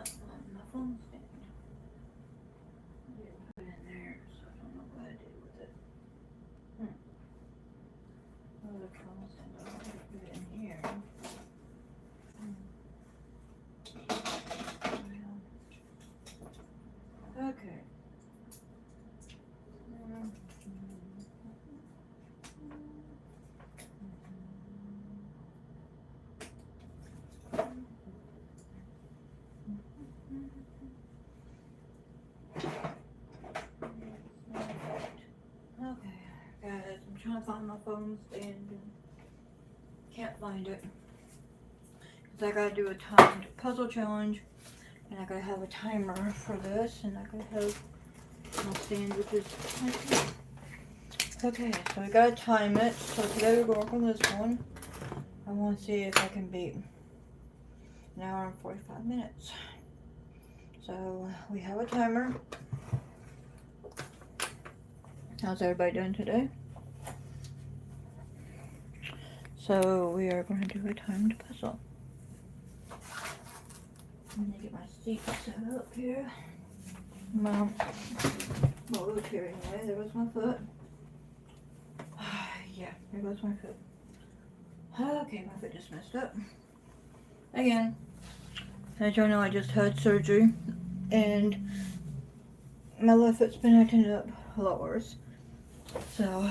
not on my phone stand. I didn't put it in there, so I don't know what I did with it. Oh, the phone stand, I don't put it in here. Okay. Okay, guys, I'm trying to find my phone stand and can't find it. Cause I gotta do a timed puzzle challenge, and I gotta have a timer for this, and I gotta have my stand, which is okay. So we gotta time it. So today we're gonna work on this one. I want to see if I can beat an hour and 45 minutes. So we have a timer. How's everybody doing today? So we are going to do a timed puzzle. I'm going to get my seat set up here. My wheelchair anyway. There goes my foot. Yeah, there goes my foot. Okay, my foot just messed up. Again, as y'all know, I just had surgery and my left foot's been acting up a lot worse. So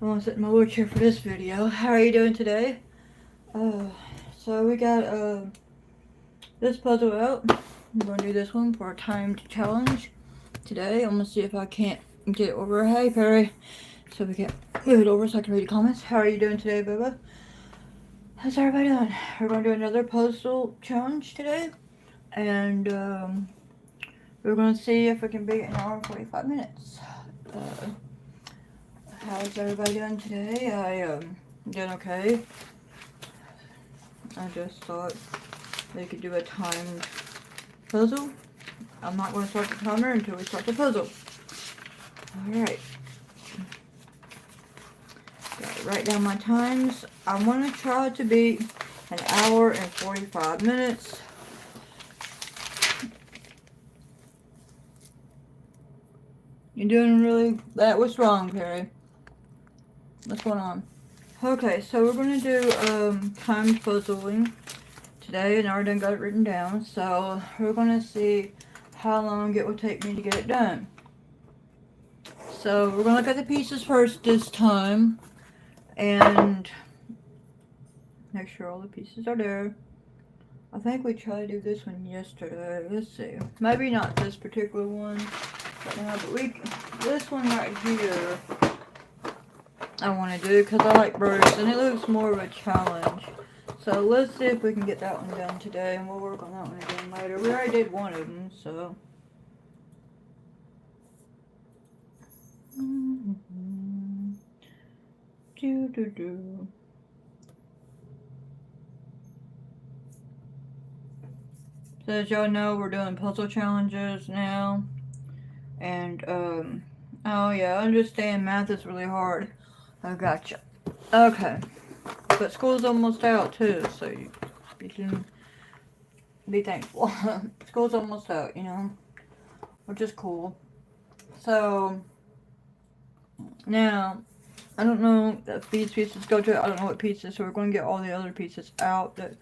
I'm gonna sit in my wheelchair for this video. How are you doing today? So we got this puzzle out. I'm gonna do this one for a timed challenge today. I'm gonna see if I can't get it over. Hey Perry. So we can move it over so I can read the comments. How are you doing today, Bubba? How's everybody doing? We're gonna do another puzzle challenge today. And we're gonna see if we can beat an hour and 45 minutes. How's everybody doing today? I doing okay. I just thought they could do a timed puzzle. I'm not going to start the timer until we start the puzzle. Alright. Gotta write down my times. I want to try to beat an hour and 45 minutes. You're doing really... What's wrong, Perry? What's going on? Okay, so we're going to do timed puzzling today, and I already got it written down. So we're going to see how long it will take me to get it done. So we're going to look at the pieces first this time and make sure all the pieces are there. I think we tried to do this one yesterday. Let's see. Maybe not this particular one right now, but this one right here I want to do because I like birds and it looks more of a challenge. So let's see if we can get that one done today, and we'll work on that one again later. We already did one of them, so. So as y'all know, we're doing puzzle challenges now. And, oh yeah, I understand math is really hard. I gotcha. Okay. But school's almost out too, so you can be thankful. School's almost out, you know, which is cool. So, now, I don't know if these pieces go to, I don't know what pieces, so we're going to get all the other pieces out that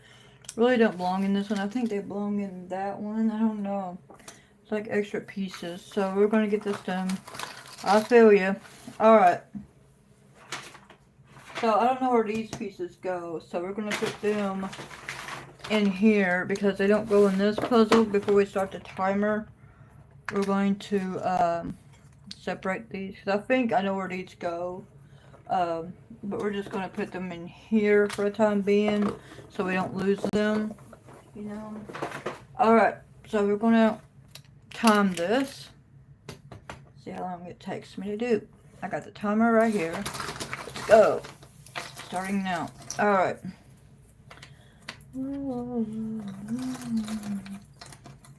really don't belong in this one. I think they belong in that one. I don't know. It's like extra pieces, so we're going to get this done. I feel you. Alright. So, I don't know where these pieces go, so we're going to put them in here because they don't go in this puzzle. Before we start the timer, we're going to separate these. I think I know where these go, but we're just going to put them in here for the time being so we don't lose them, you know. Alright, so we're going to time this. See how long it takes me to do. I got the timer right here. Let's go. Starting now. Alright.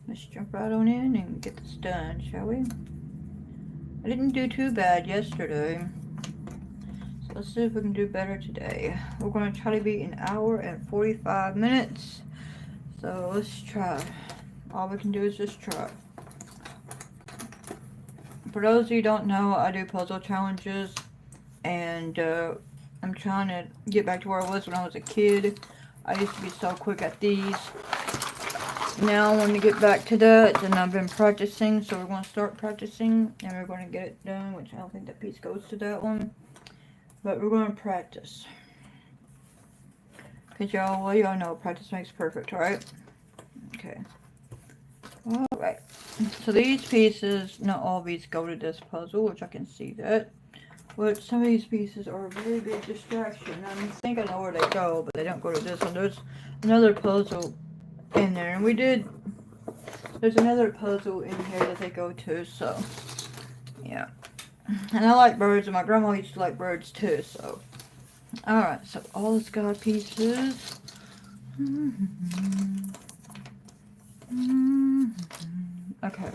Let's jump right on in and get this done, shall we? I didn't do too bad yesterday. So let's see if we can do better today. We're going to try to beat an hour and 45 minutes. So let's try. All we can do is just try. For those of you who don't know, I do puzzle challenges, and I'm trying to get back to where I was when I was a kid. I used to be so quick at these. Now I want to get back to that, and I've been practicing, so we're going to start practicing, and we're going to get it done, which I don't think that piece goes to that one, but we're going to practice. Because y'all know practice makes perfect, right? Okay. Alright. So these pieces, not all these go to this puzzle, which I can see that. But some of these pieces are a very big distraction. I think I know where they go, but they don't go to this one. There's another puzzle in there. And there's another puzzle in here that they go to, so, yeah. And I like birds, and my grandma used to like birds too, so. Alright, so all the sky pieces. Okay.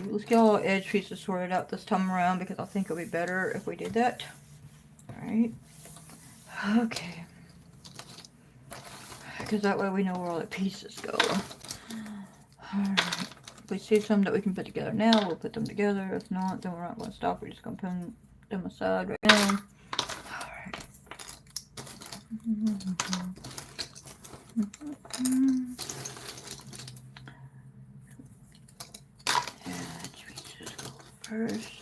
Let's get all the edge pieces sorted out this time around, because I think it'll be better if we did that. Alright. Okay. Because that way we know where all the pieces go. Alright. If we see some that we can put together now, we'll put them together. If not, then we're not going to stop. We're just going to put them aside right now. Alright. Edge pieces go first.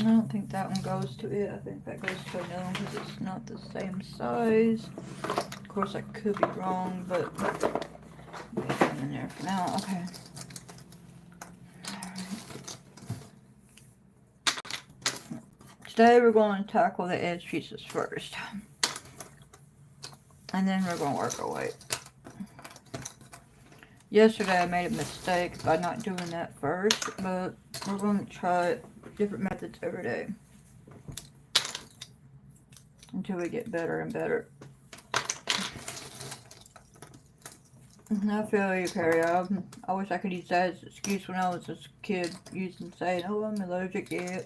I don't think that one goes to it. I think that goes to another one because it's not the same size. Of course, I could be wrong, but I'll get them in there for now. Okay. Today we're going to tackle the edge pieces first. And then we're going to work our way. Yesterday I made a mistake by not doing that first, but we're going to try different methods every day until we get better and better. I feel you, Perry. I wish I could use that as an excuse when I was a kid, saying, "Oh, I'm allergic." Yeah,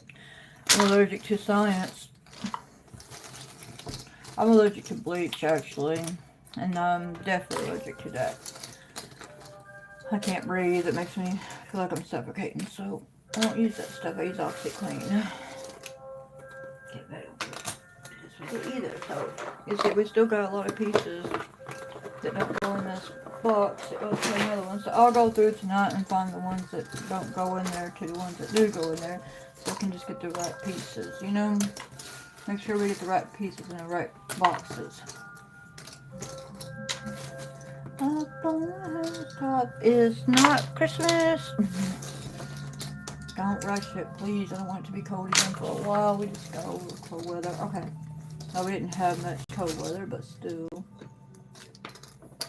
I'm allergic to science. I'm allergic to bleach, actually, and I'm definitely allergic to that. I can't breathe. It makes me feel like I'm suffocating, so I don't use that stuff. I use OxyClean. Get that over either. So you see, we still got a lot of pieces that don't go in this box. It goes to another one. So I'll go through tonight and find the ones that don't go in there to the ones that do go in there, so we can just get the right pieces. You know, make sure we get the right pieces in the right boxes. Up on the housetop is not Christmas. Don't rush it, please. I don't want it to be cold again for a while. We just got over cold weather. Okay. No, we didn't have much cold weather, but still.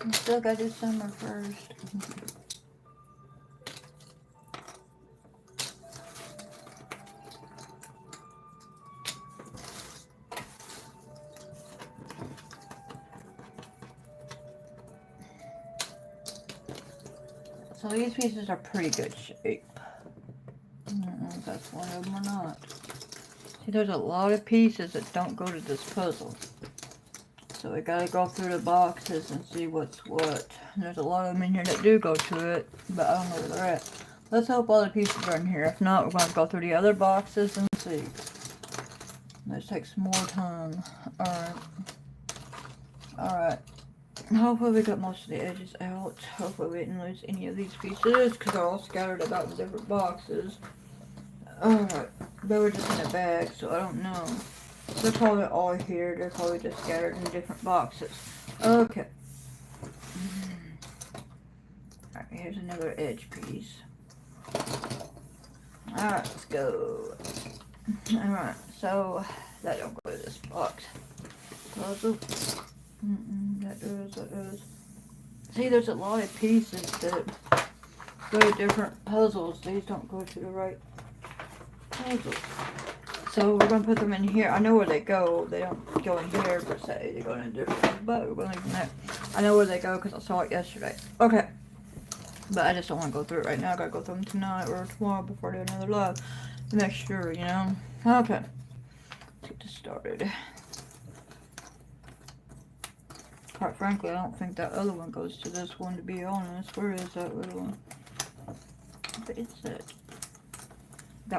We still gotta do summer first. So these pieces are pretty good shape. I don't know if that's one of them or not. See, there's a lot of pieces that don't go to this puzzle. So we gotta go through the boxes and see what's what. And there's a lot of them in here that do go to it, but I don't know where they're at. Let's hope all the pieces are in here. If not, we're gonna go through the other boxes and see. This takes more time. Alright. Alright. Hopefully we got most of the edges out. Hopefully we didn't lose any of these pieces, because they're all scattered about the different boxes. Alright. They were just in a bag, so I don't know. They're probably all here. They're probably just scattered in different boxes. Okay. Alright, here's another edge piece. Alright, let's go. Alright, so that don't go to this box. Puzzle. That does. See, there's a lot of pieces that go to different puzzles. These don't go to the right puzzle. So we're gonna put them in here. I know where they go. They don't go in here per se. They go in a different, but we're gonna leave them there. I know where they go because I saw it yesterday. Okay. But I just don't want to go through it right now. I gotta go through them tonight or tomorrow before I do another live. To make sure, you know. Okay. Let's get this started. Quite frankly, I don't think that other one goes to this one, to be honest. Where is that little one? But it's that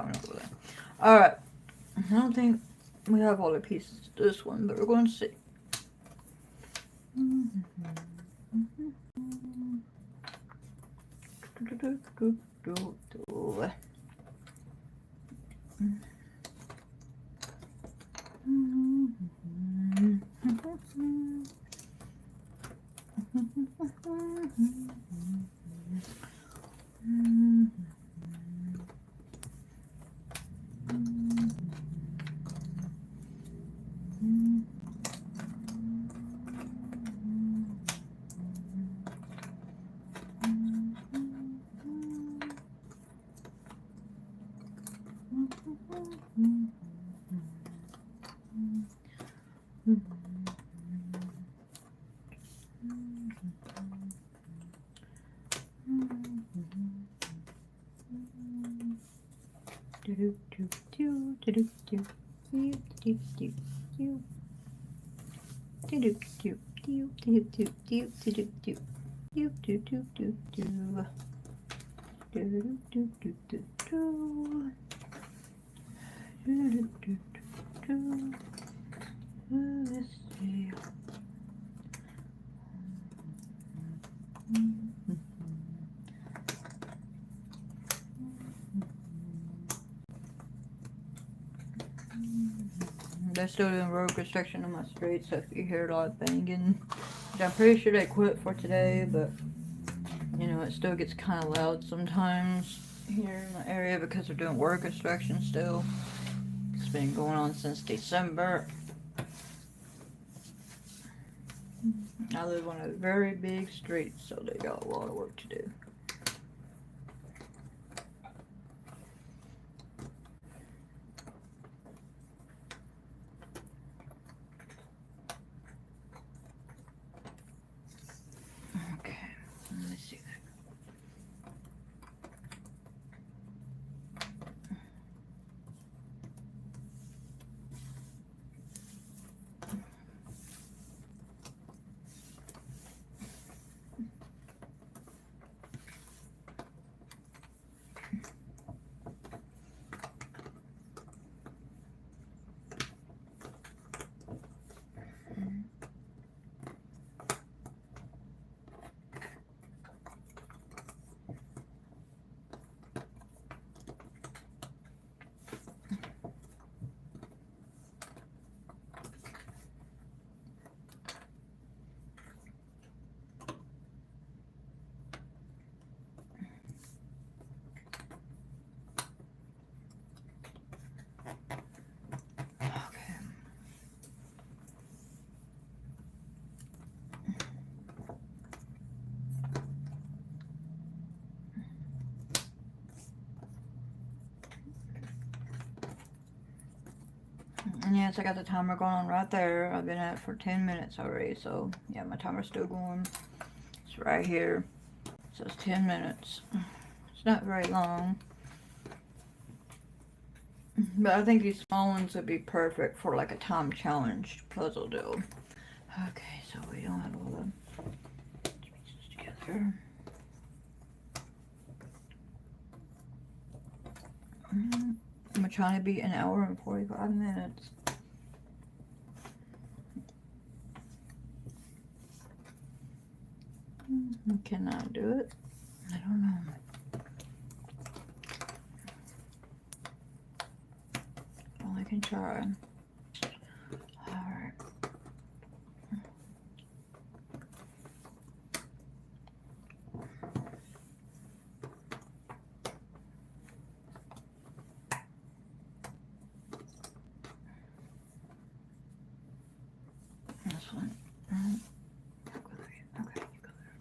one over there. Alright. I don't think we have all the pieces to this one, but we're going to see. Let's see. They're still doing road construction on my street, so if you hear a lot of banging, which I'm pretty sure they quit for today, but you know, it still gets kind of loud sometimes here in the area because they're doing road construction still. It's been going on since December. I live on a very big street, so they got a lot of work to do. Okay, let me see that. And yes, I got the timer going on right there. I've been at it for 10 minutes already, so yeah, my timer's still going. It's right here. It says 10 minutes. It's not very long. But I think these small ones would be perfect for like a time challenge puzzle deal. Okay, so we don't have all the pieces together. I'm trying to be an hour and 45 minutes. Can I do it? I don't know. Well, I can try. Alright. This one. Okay, you go there.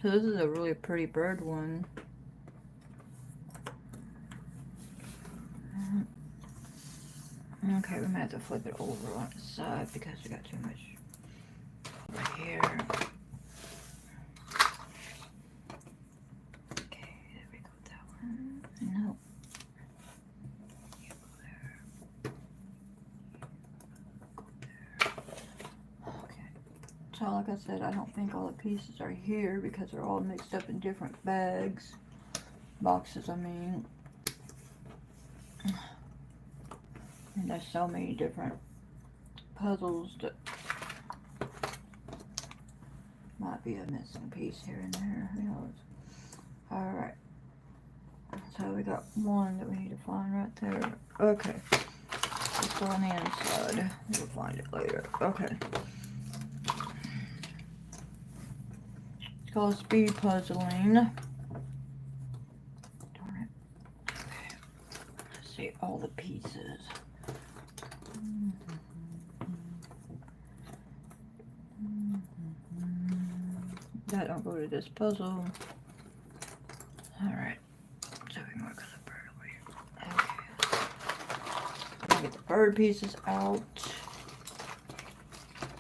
So this is a really pretty bird one. Okay, we might have to flip it over on its side because we got too much over here. Okay, there we go with that one. No. You go there. Go there. Okay. So like I said, I don't think all the pieces are here because they're all mixed up in different bags. Boxes, I mean. And there's so many different puzzles that might be a missing piece here and there. Who knows? Alright. So we got one that we need to find right there. Okay. Let's go on the inside. We'll find it later. Okay. It's called speed puzzling. Darn it. Okay. Let's see all the pieces. That don't go to this puzzle. Alright. So we can work on the bird over here. Okay. Get the bird pieces out.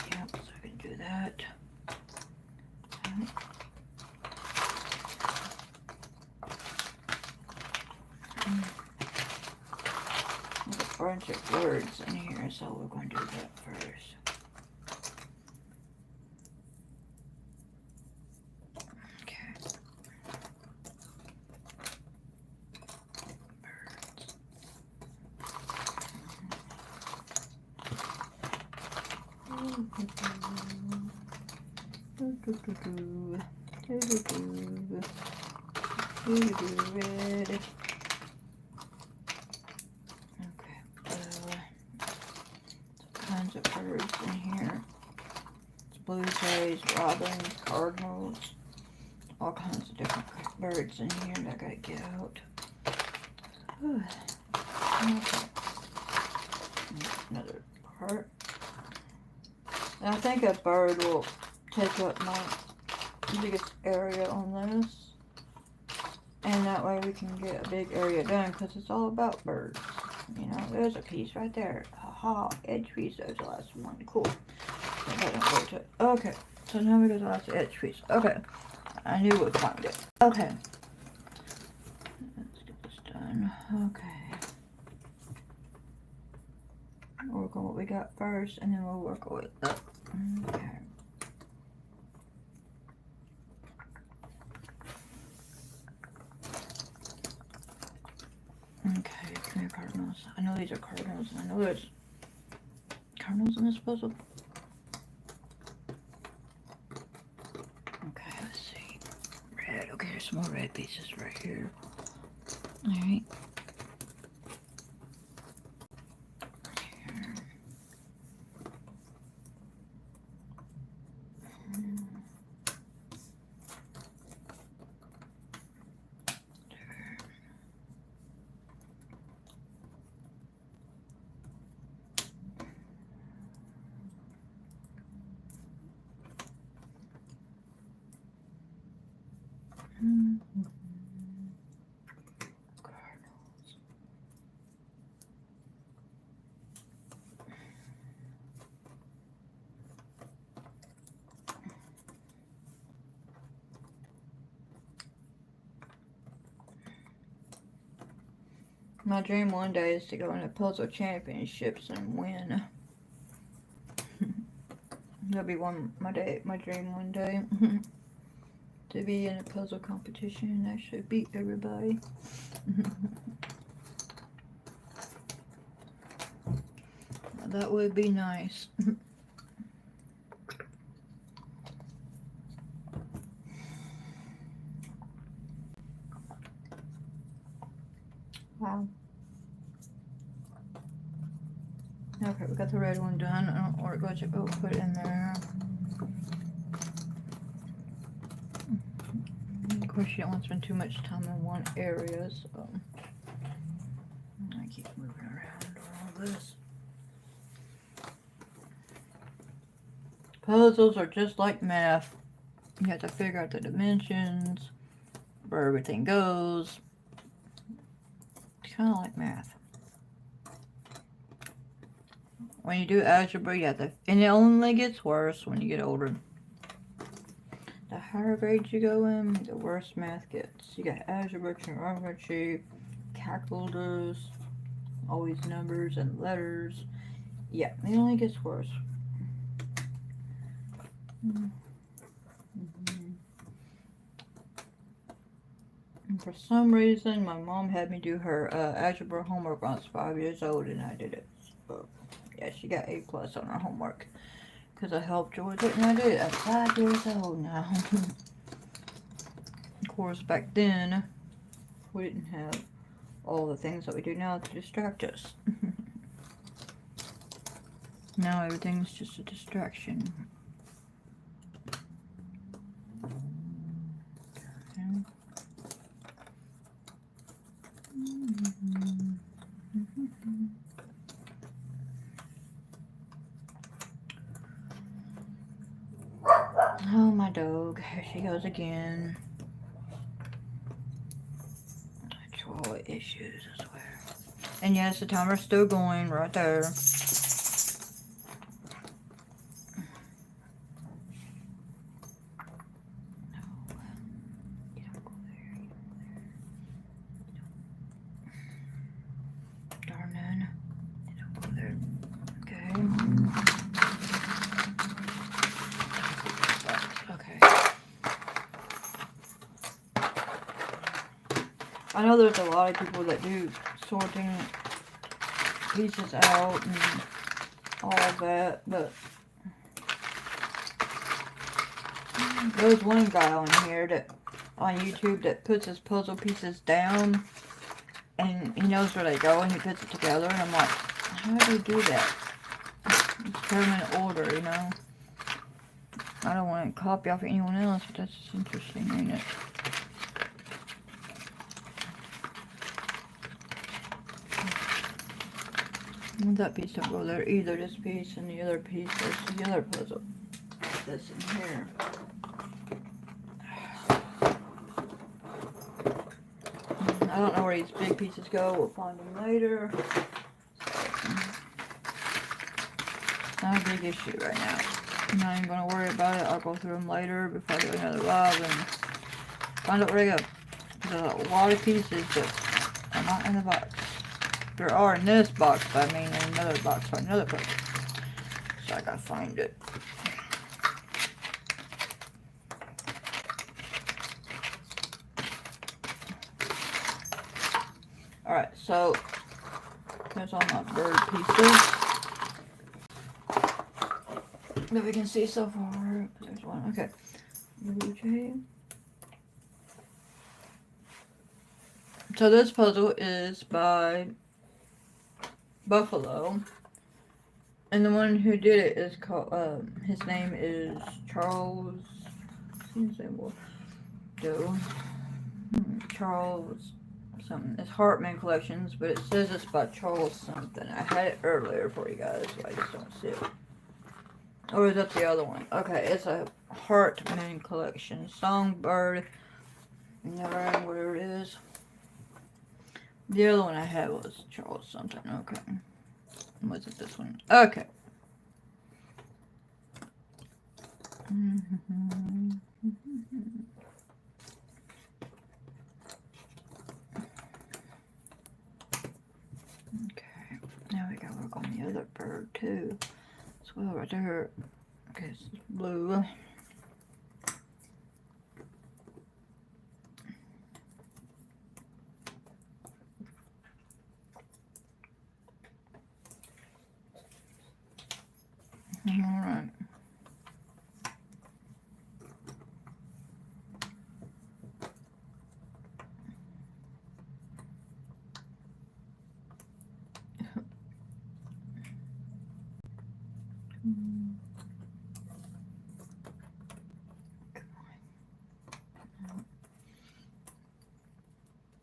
Yep, so we can do that. There's a bunch of birds in here, so we're going to do that first. Red. Okay, tons of birds in here. It's blue jays, robins, cardinals, all kinds of different birds in here that I gotta get out. Okay. Another part. And I think a bird will take up my biggest area on this. And that way we can get a big area done because it's all about birds. You know, there's a piece right there. Aha, edge piece. There's the last one. Cool. Okay, so now we go to the last edge piece. Okay, I knew we'd find it. Okay. Let's get this done. Okay. We'll work on what we got first and then we'll work our way up. Okay. Okay, come here, cardinals. I know these are cardinals, and I know there's cardinals in this puzzle. Okay, let's see. Red. Okay, there's some more red pieces right here. Alright. My dream one day is to go into puzzle championships and win. That'll be my dream one day. To be in a puzzle competition and actually beat everybody. That would be nice. Wow. Okay, we got the red one done. I don't know where it goes. Oh, put it in there. Of course, you don't want to spend too much time in one area, so I keep moving around all this. Puzzles are just like math. You have to figure out the dimensions, where everything goes. It's kind of like math. When you do algebra, you have to, and it only gets worse when you get older. The higher grades you go in, the worse math gets. You got algebra, trigonometry, calculus, all these numbers and letters. Yeah, it only gets worse. And for some reason, my mom had me do her algebra homework when I was 5 years old, and I did it. So, yeah, she got A+ on her homework because I helped her with it, and I did it at 5 years old now. Of course, back then, we didn't have all the things that we do now to distract us. Now everything's just a distraction. Okay. Oh, my dog. Here she goes again. Control issues, I swear. And yes, the timer's still going right there. I know there's a lot of people that do sorting pieces out and all of that, but there's one guy on here that on YouTube that puts his puzzle pieces down and he knows where they go and he puts it together, and I'm like, how do you do that? It's permanent order, you know. I don't want to copy off anyone else, but that's just interesting, ain't it? That piece don't go there either. This piece and the other piece. There's the other puzzle that's in here. I don't know where these big pieces go. We'll find them later. Not a big issue right now. I'm not even going to worry about it. I'll go through them later before I do another live and find out where they go. There's a lot of pieces that are not in the box. There are in this box, but I mean in another box for another puzzle. So I gotta find it. Alright, so there's all my bird pieces that we can see so far. There's one, okay. Blue jay. So this puzzle is by Buffalo, and the one who did it is called, his name is Charles, Charles something. It's Hartman Collections, but it says it's by Charles something. I had it earlier for you guys, so I just don't see it. Or is that the other one? Okay, it's a Hartman Collection. Songbird, never end, whatever it is. The other one I had was Charles something. Okay. Was it this one? Okay. Okay. Now we gotta work on the other bird too. As well, right there. Okay, it's blue. Alright.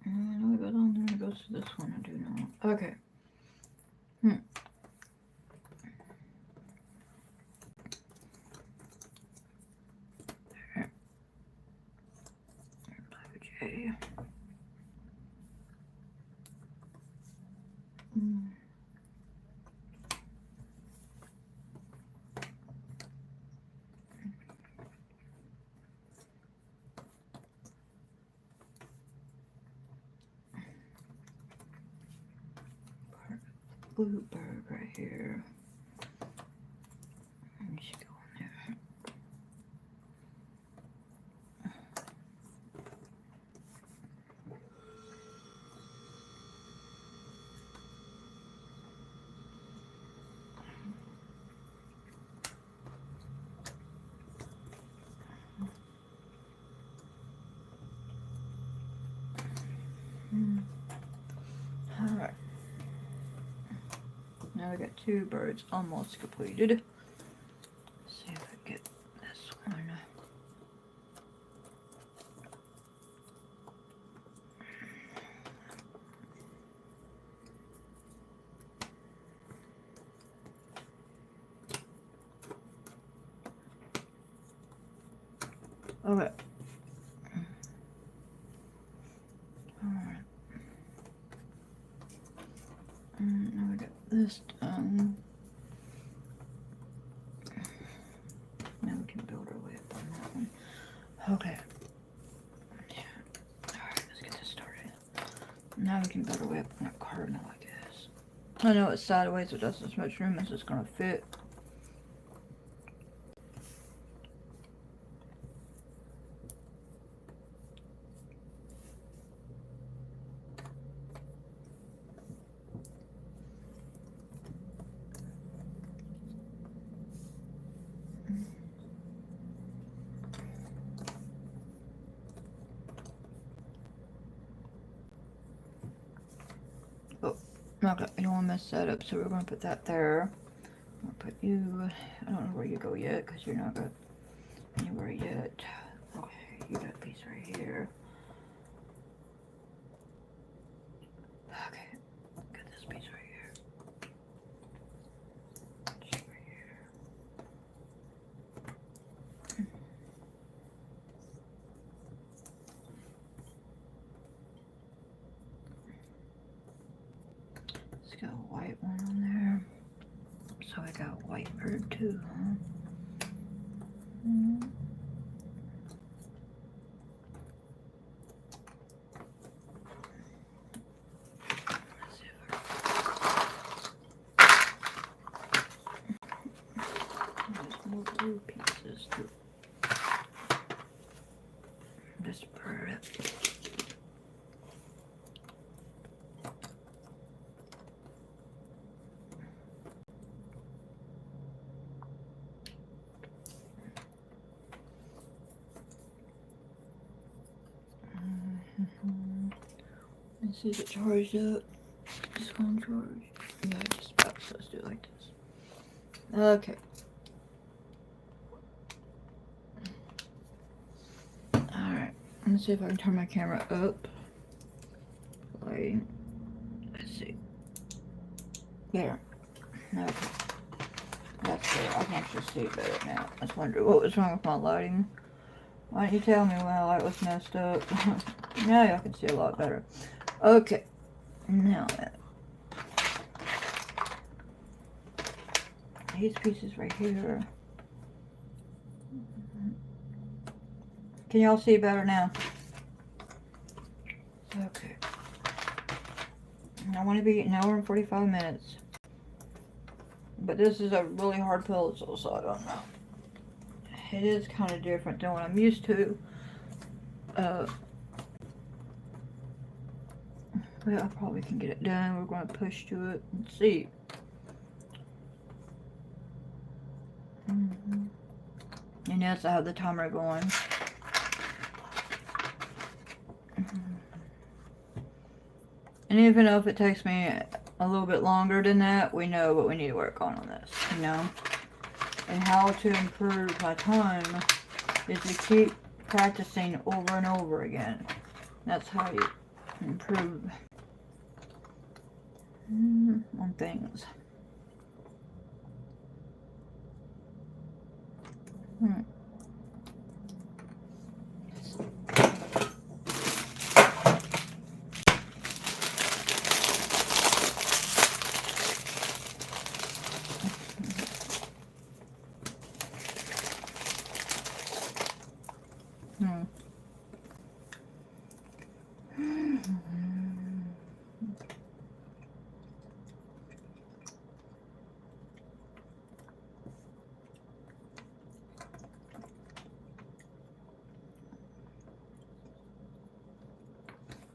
And it goes on there, it goes to this one, I do know. Okay. blue bird right here. You should go in there. Alright. Now we got 2 birds almost completed. Let's see if I get this one. Okay. Alright. Now we got this done. Now we can build our way up on that one. Okay. Yeah. Alright, let's get this started. Now we can build our way up on that cardinal, I guess. I know it's sideways, so it doesn't as much room as it's gonna fit. Oh, okay, I don't want to mess that up, so we're going to put that there. I'll put you, I don't know where you go yet, because you're not going anywhere yet. Okay, you got a piece right here. Okay, got this piece right here. Just right here. Let's got a white one on there. So I got a white bird too, huh? Let's see if there's more blue pieces to this bird. Let's see if it charged up. It's gonna charge. Yeah, just about. So let's do it like this. Okay. Alright. Let's see if I can turn my camera up. Lighting. Let's see. There. Okay. That's better. I can actually see it better now. I was wondering what was wrong with my lighting. Why didn't you tell me when my light was messed up? Now y'all can see a lot better. Okay. Now then. These pieces right here. Can y'all see better now? Okay. I want to be an hour and 45 minutes. But this is a really hard puzzle, so I don't know. It is kind of different than what I'm used to. But I probably can get it done. We're going to push to it and see. And yes, I have the timer going. And even if it takes me a little bit longer than that, we know what we need to work on this, you know? And how to improve my time is to keep practicing over and over again. That's how you improve on things.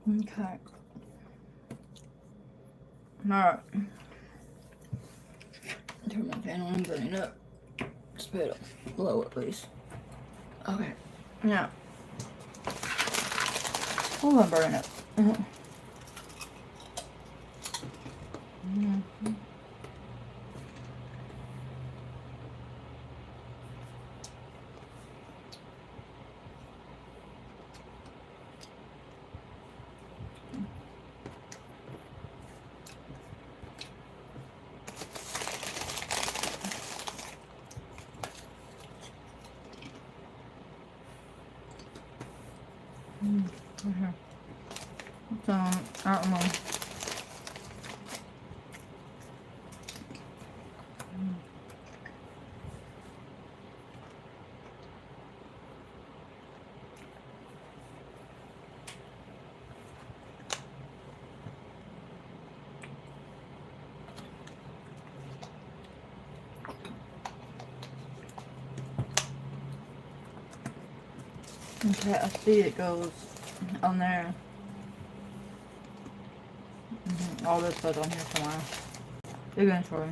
Okay. Alright. Turn my fan on, burning up. Spit it low at least. Okay. Now. Oh, I'm burning up. So, I don't know. Okay, I see it goes on there. All this goes on here somewhere. Eventually.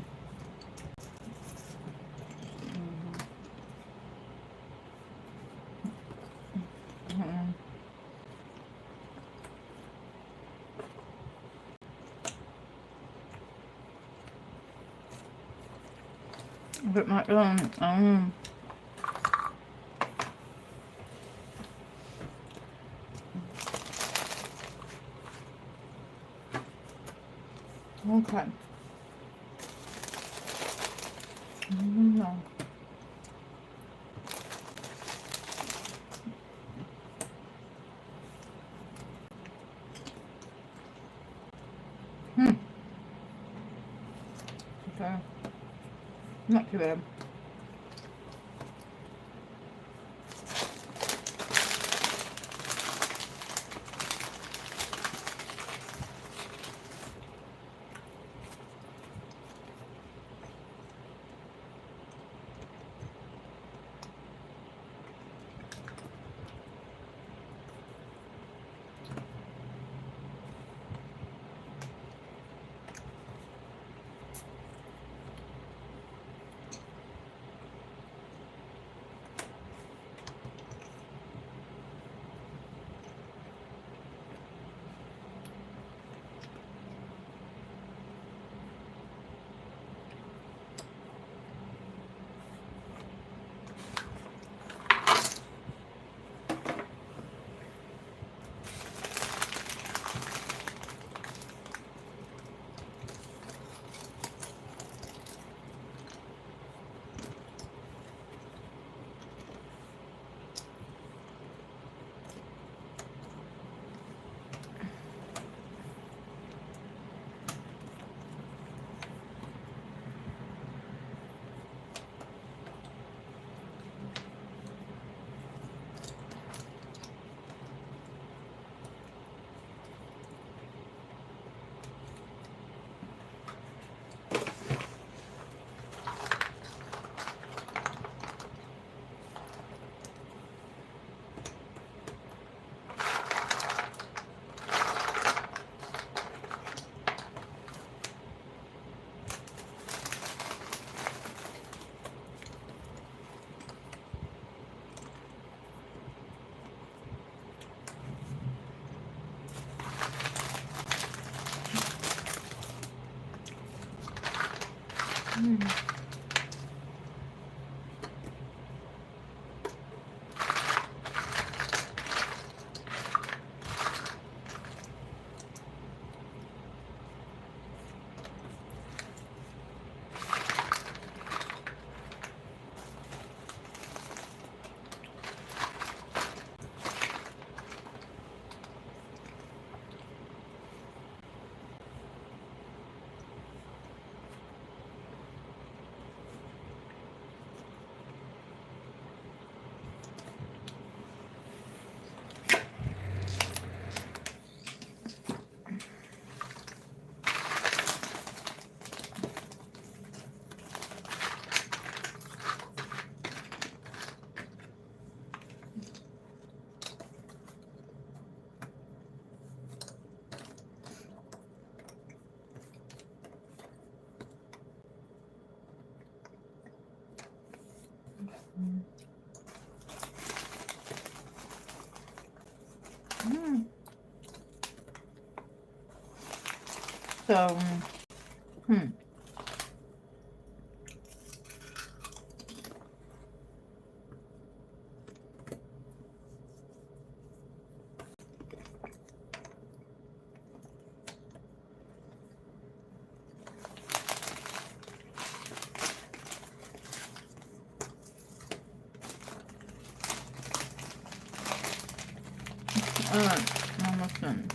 But my okay. No. Okay. Not too bad. So, alright, almost done.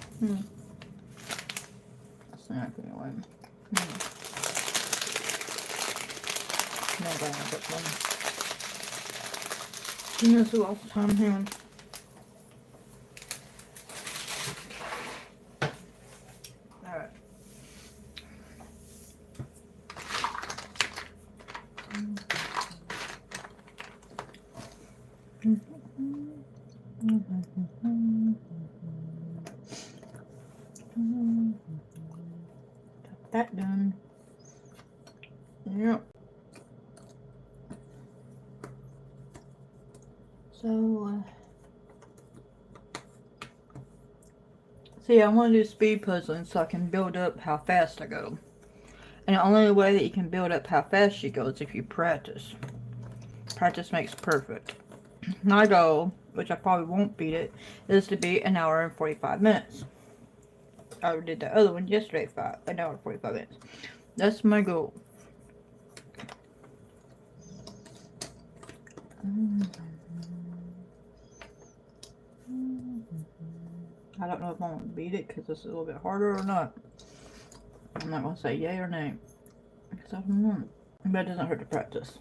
That's not going away. No, I got that one. You know, so all the time here. Alright. Got that done. Yep. So, see, I want to do speed puzzling so I can build up how fast I go. And the only way that you can build up how fast you go is if you practice. Practice makes perfect. My goal, which I probably won't beat it, is to be an hour and 45 minutes. I did the other one yesterday, an hour and 45 minutes. That's my goal. I don't know if I'm going to beat it because this is a little bit harder or not. I'm not going to say yay or nay. Because I don't know. But it doesn't hurt to practice.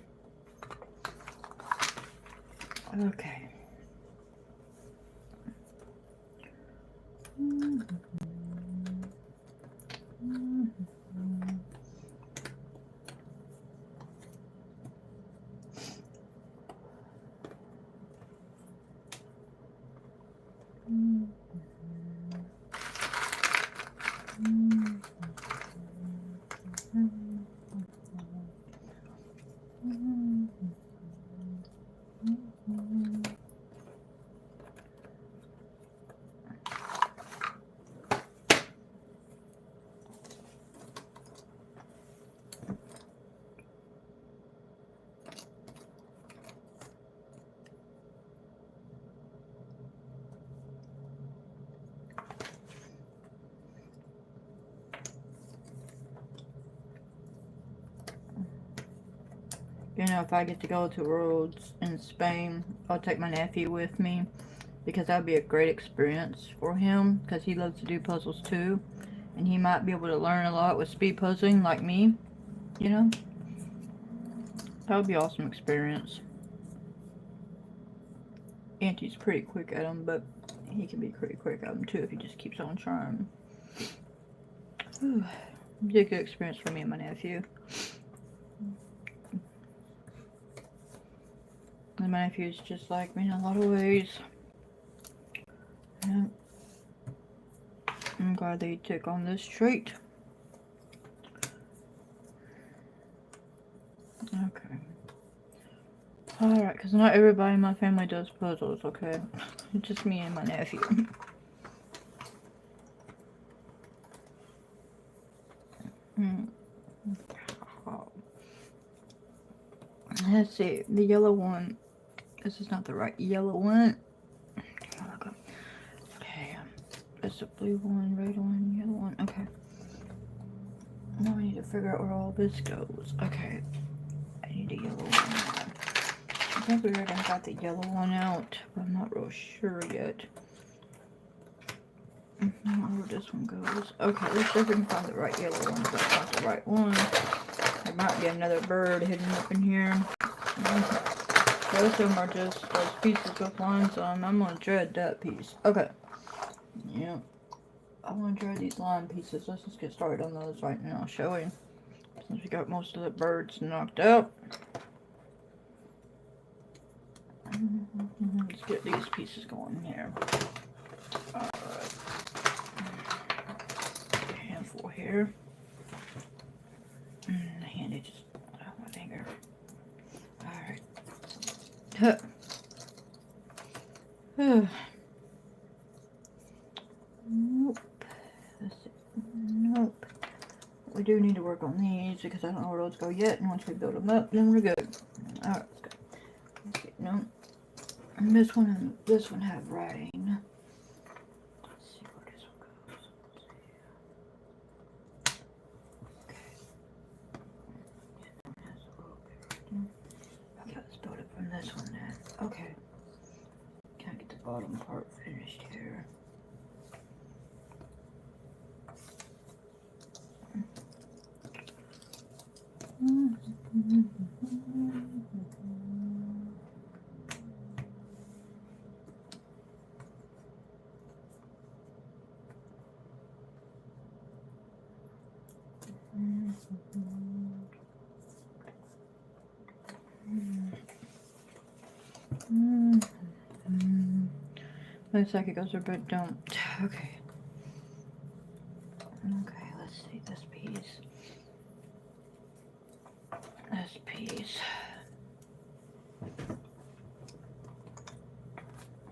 Okay. You know, if I get to go to Rhodes in Spain, I'll take my nephew with me. Because that would be a great experience for him. Because he loves to do puzzles too. And he might be able to learn a lot with speed puzzling like me. You know? That would be an awesome experience. Auntie's pretty quick at them, but he can be pretty quick at them too if he just keeps on trying. Whew. It'd be a good experience for me and my nephew. And my nephew's just like me in a lot of ways. Yeah. I'm glad they took on this trait. Okay. Alright, because not everybody in my family does puzzles, okay? Just me and my nephew. Let's see, the yellow one. This is not the right yellow one. Okay, it's the blue one, red one, yellow one. Okay. Now I need to figure out where all this goes. Okay. I need a yellow one. I think we already got the yellow one out, but I'm not real sure yet. Where this one goes. Okay, let's see if we can find the right yellow one. If that's not the right one. There might be another bird hidden up in here. The rest of them are just those pieces with lines on. I'm gonna dread that piece. Okay. Yeah. I want to dread these line pieces. Let's just get started on those right now, shall we? Since we got most of the birds knocked out. Let's get these pieces going here. Alright. A handful here. The handy just out my finger. Alright. Nope. Nope. we do need to work on these because I don't know where those go yet. And once we build them up, then we're good. All right, let's go. Okay, no. And this one and this one have writing. Let's see where this one goes. Okay. It has a little bit right there. Okay, let's build it from this one then. Okay. Can I get the bottom part finished here? Looks like it goes there, but don't. Okay. Okay, let's see this piece. This piece.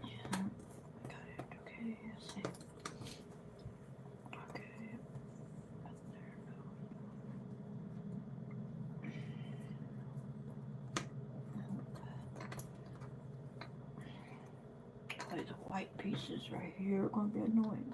Yeah, got it. Okay, let's see. Okay. These white pieces right here are going to be annoying.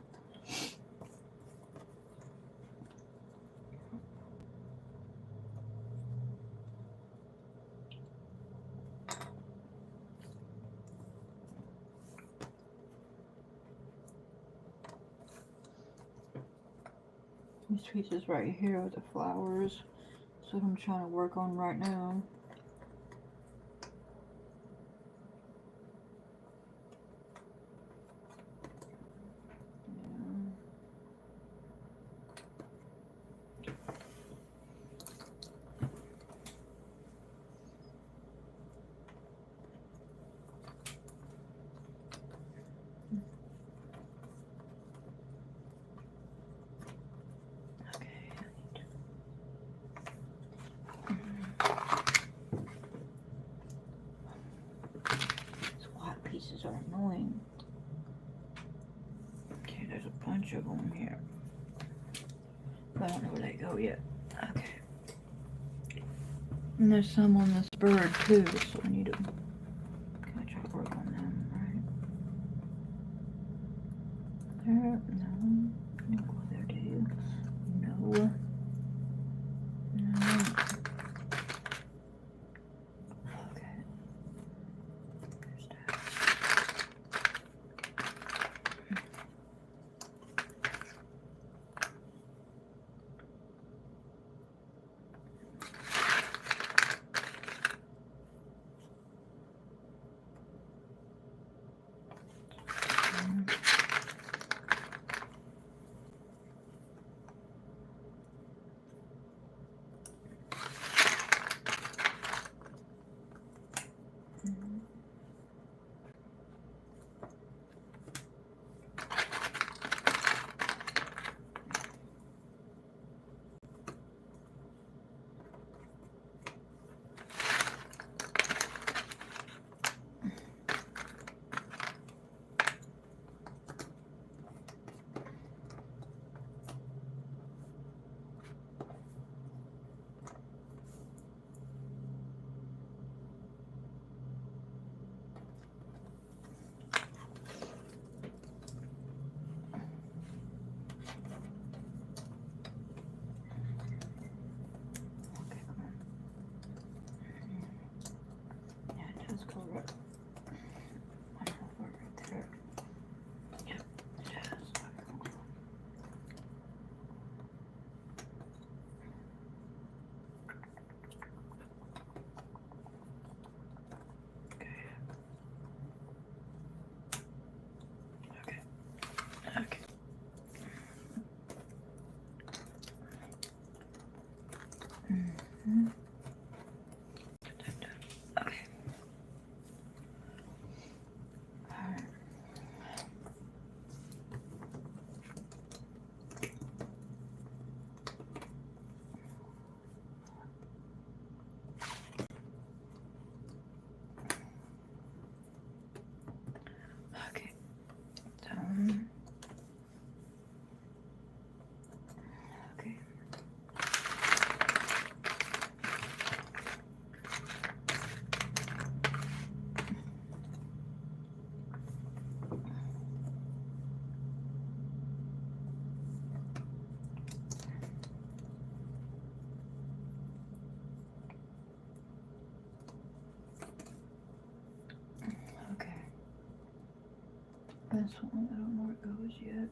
These pieces right here are the flowers. That's what I'm trying to work on right now. Pieces are annoying. Okay, there's a bunch of them here. But I don't know where they go yet. Okay. And there's some on this bird too, so I need to kind of try to work on them, right? There, no. No, go there, do you? No. No. Okay. There's that. That's correct. Right there. Yep, yes. Okay. Okay. Mm-hmm. Okay. Alright. Okay. Okay. this one. I don't know where it goes yet.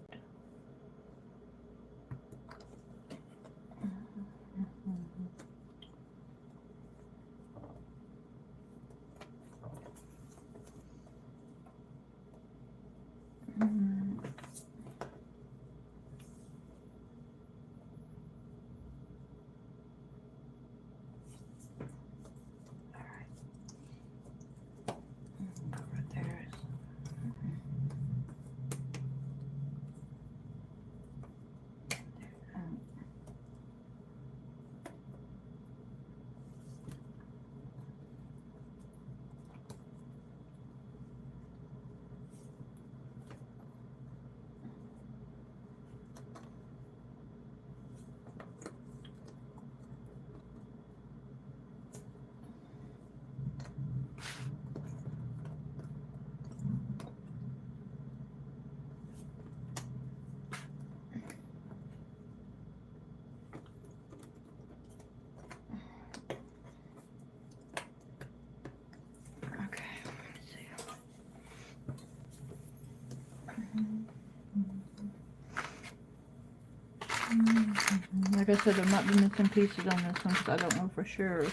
Like I said, there might be missing pieces on this one because I don't know for sure,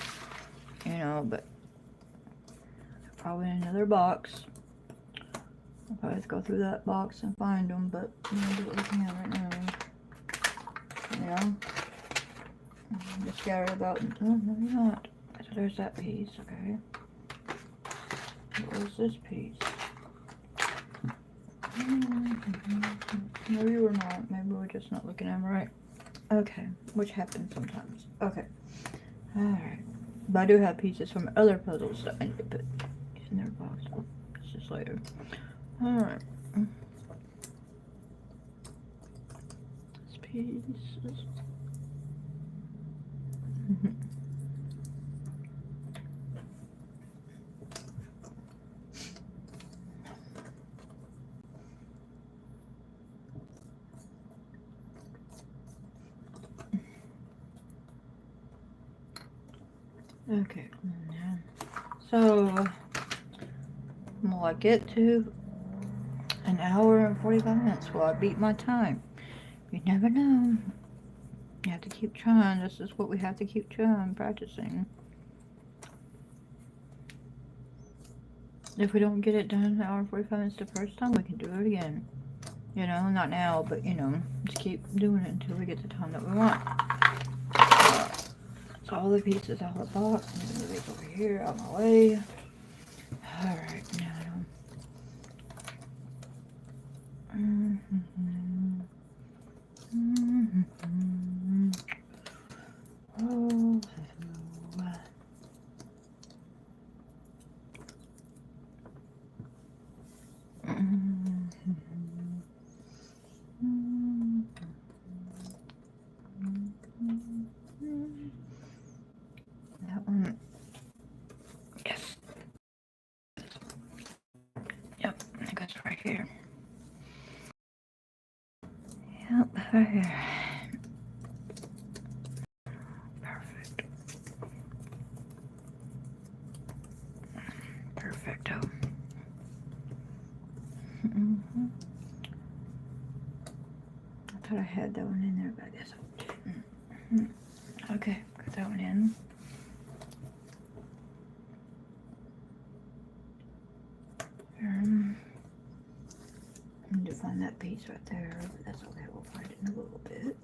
you know, but probably in another box. I'll probably have to go through that box and find them, but I'm gonna do what we can right now. Yeah. I'm just scattered about. Oh, no, you're not. So there's that piece, okay. What was this piece? No, you were not. Maybe we're just not looking at them right. Okay, which happens sometimes. Okay. Alright. But I do have pieces from other puzzles that I need to put in their box. Oh, it's just later. Alright. This piece is... Okay, so will I get to an hour and 45 minutes? Will I beat my time? You never know. You have to keep trying. This is what we have to keep trying, practicing. If we don't get it done in an hour and 45 minutes the first time, we can do it again. You know, not now, but you know, just keep doing it until we get the time that we want. So all the pieces out of the box. I'm gonna move these over here out of my way. Alright, now oh, that one. Yes. Yep, I got it right here. Yep, right here. Perfect. Perfecto. I thought I had that one in there, but I guess I didn't. Okay, got that one in. I need to find that piece right there, but that's okay, we'll find it in a little bit.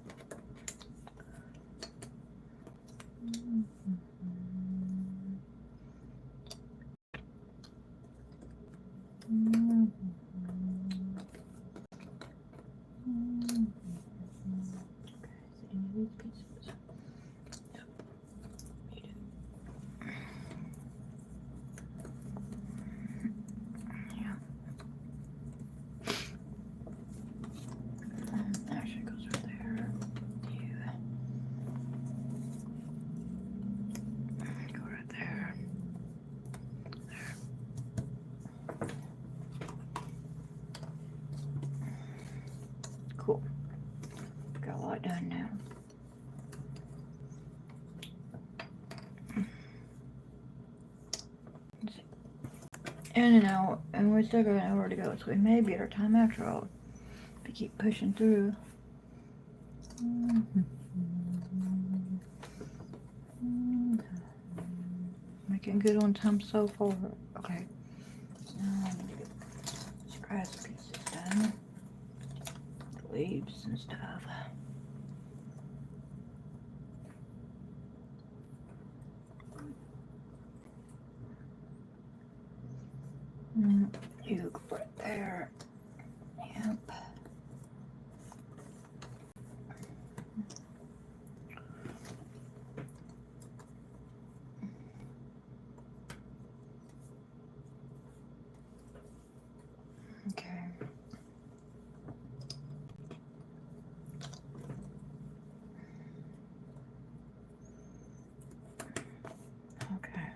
Cool. Got a lot done now. Let's see. in and out, and we still got an hour to go, so we may be at our time after all. If we keep pushing through. Making good on time so far. Okay. Now I need to get these grass pieces done. The leaves and stuff. You go right there. Yep. Okay. Okay.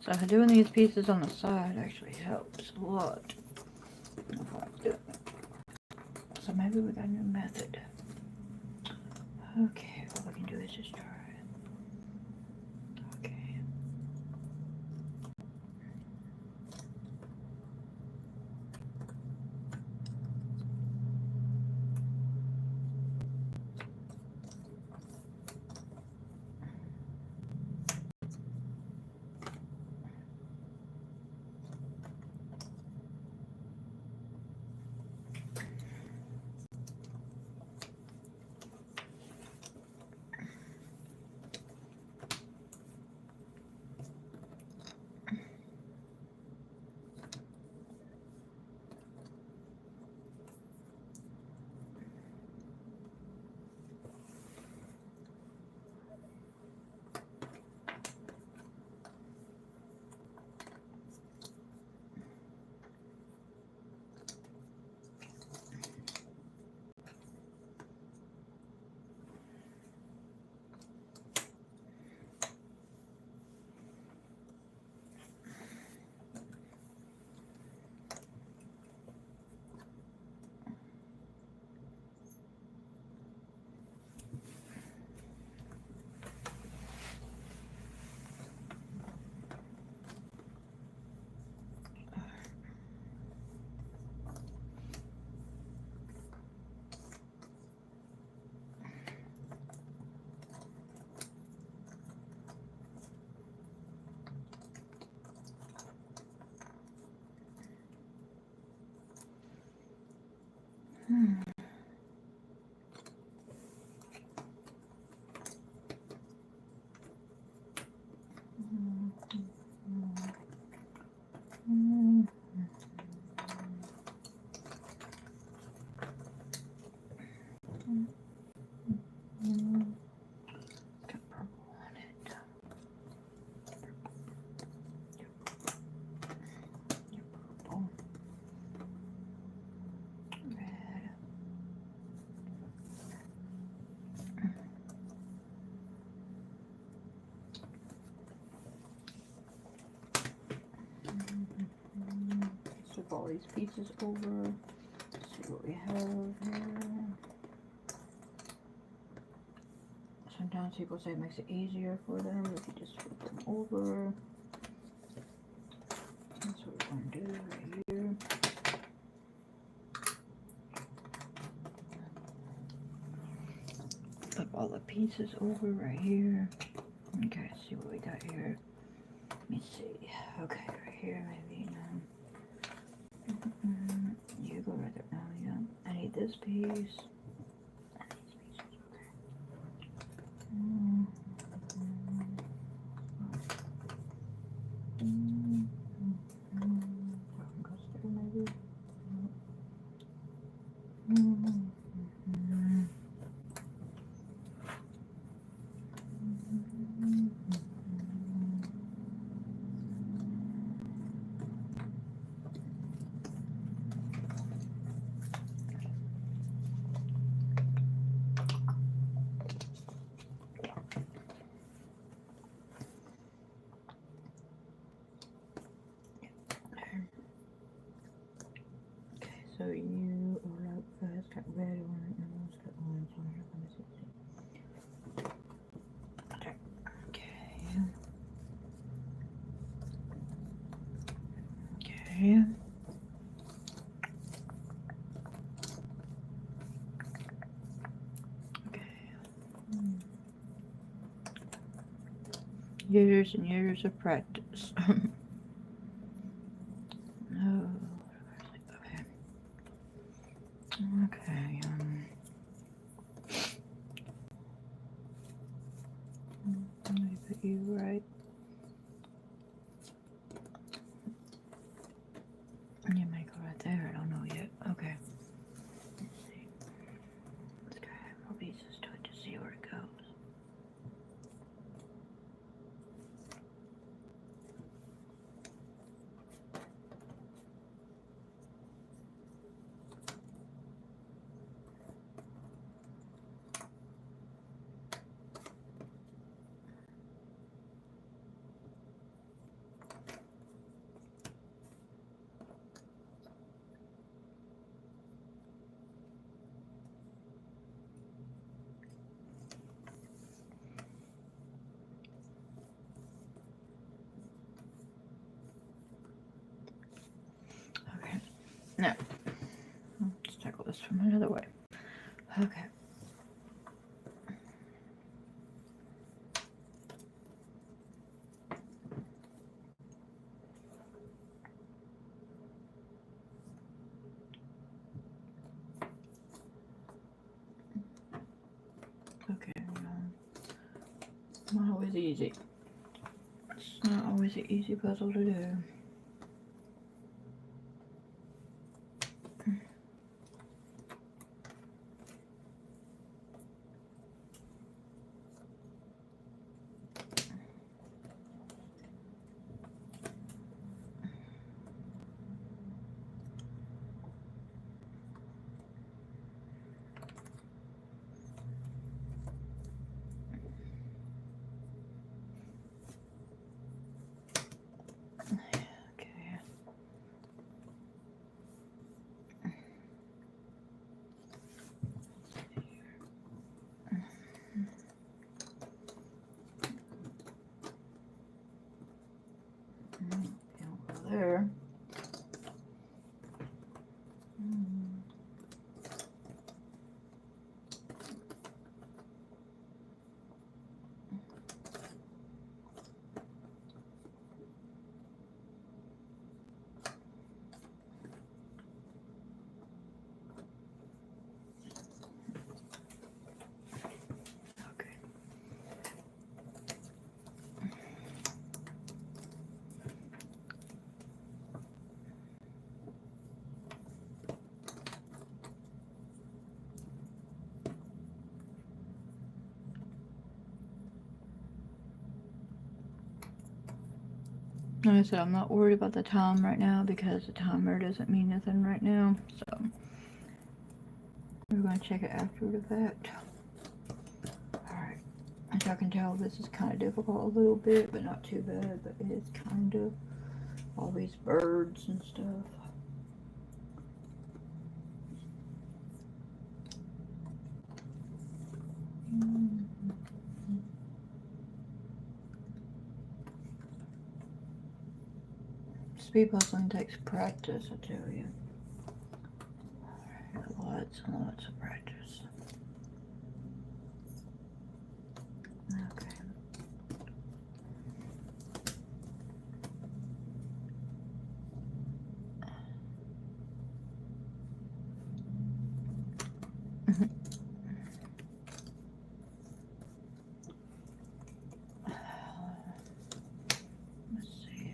So doing these pieces on the side actually helps a lot. So maybe we got a new method. Okay, all we can do is just try it. Okay. Got purple on it. Purple. Red. Flip all these pieces over. See what we have here. Sometimes people say it makes it easier for them if you just flip them over. That's what we're going to do right here. Flip all the pieces over right here. Okay, see what we got here. Let me see. Okay, right here maybe. You go right there. Oh, yeah. I need this piece. Years and years of practice. No. Okay. Okay. Let me put you right. You may go right there. I don't know yet. Okay. Let's see. Let's go ahead and release this to it to see where it goes. Okay. Now, let's tackle this from another way. Okay. Okay. Not always easy. It's not always an easy puzzle to do. Okay. Over there. Okay. Like I said, I'm not worried about the time right now because the timer doesn't mean nothing right now. So we're going to check it after the fact. Alright. As y'all can tell, this is kind of difficult a little bit, but not too bad. But it is kind of all these birds and stuff. Speed puzzling takes practice, I tell you. Lots and lots of practice. Okay. Let's see.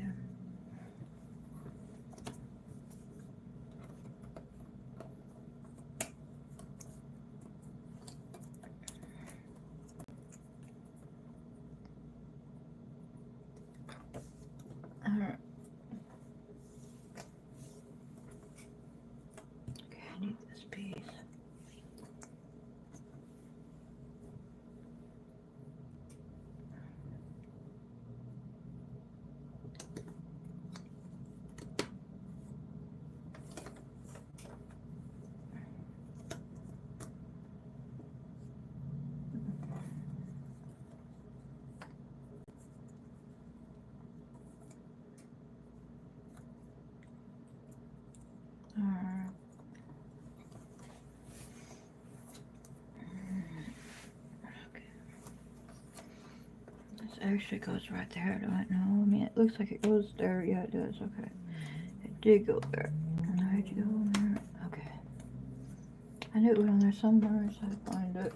actually goes right there. I don't know. I mean, it looks like it goes there. Yeah, it does. Okay. It did go there. How'd you go on there? Okay. I knew it was on there somewhere, so I had to find it.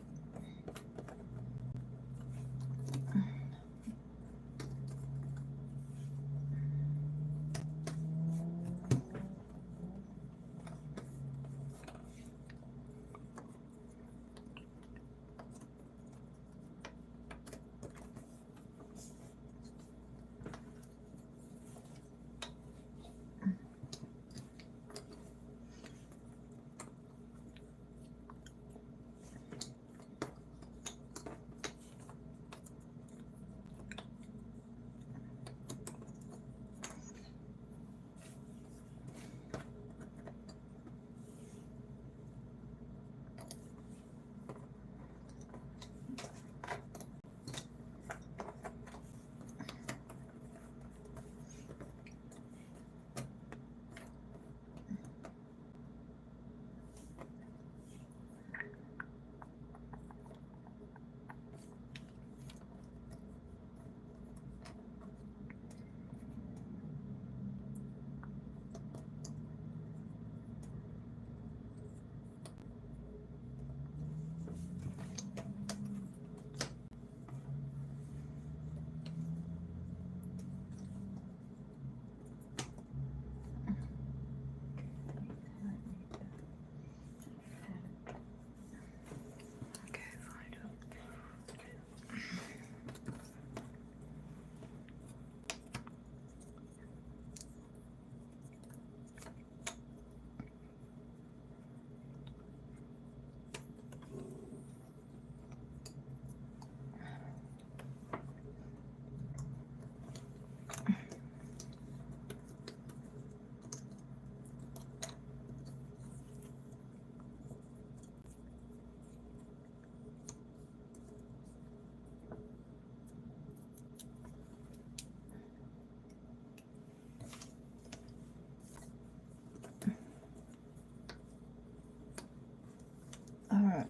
Alright.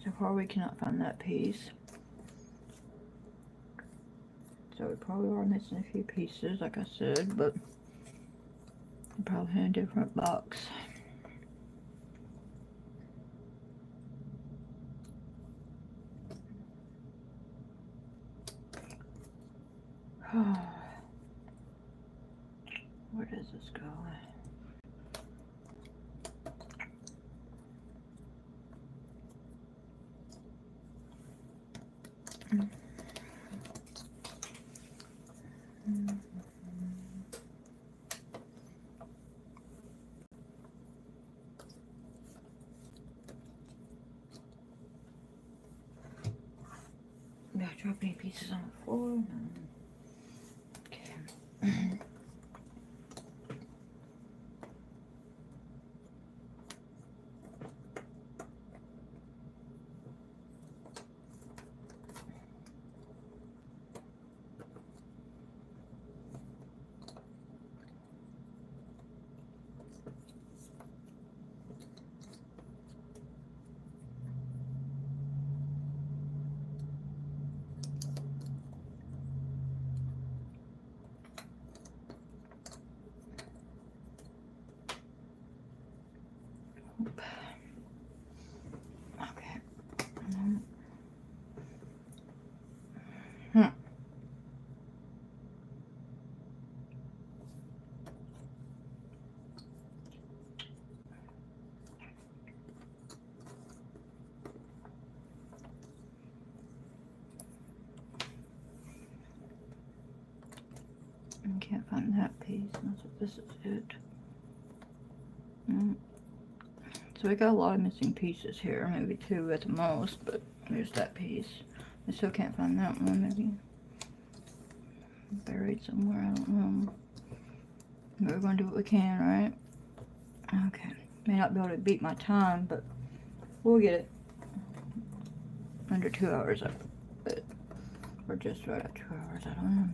So far we cannot find that piece. So we probably are missing a few pieces, like I said, but probably in a different box. Where does this go? Did I drop any pieces on the floor? No. Okay. Okay. I can't find that piece. That's what this is it. So we got a lot of missing pieces here, maybe 2 at the most, but there's that piece. I still can't find that one, maybe. buried somewhere. I don't know. But we're going to do what we can, right? Okay. May not be able to beat my time, but we'll get it. Under 2 hours up. But we're just right at 2 hours. I don't know.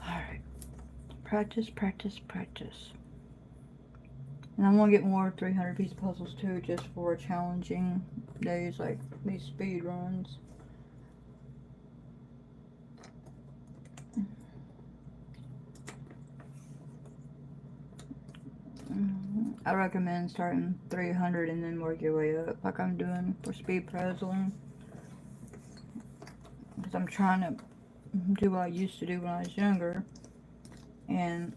Alright. Practice, practice, practice. And I'm going to get more 300-piece puzzles too, just for challenging days like these speed runs. I recommend starting 300 and then work your way up, like I'm doing for speed puzzling. Because I'm trying to do what I used to do when I was younger. And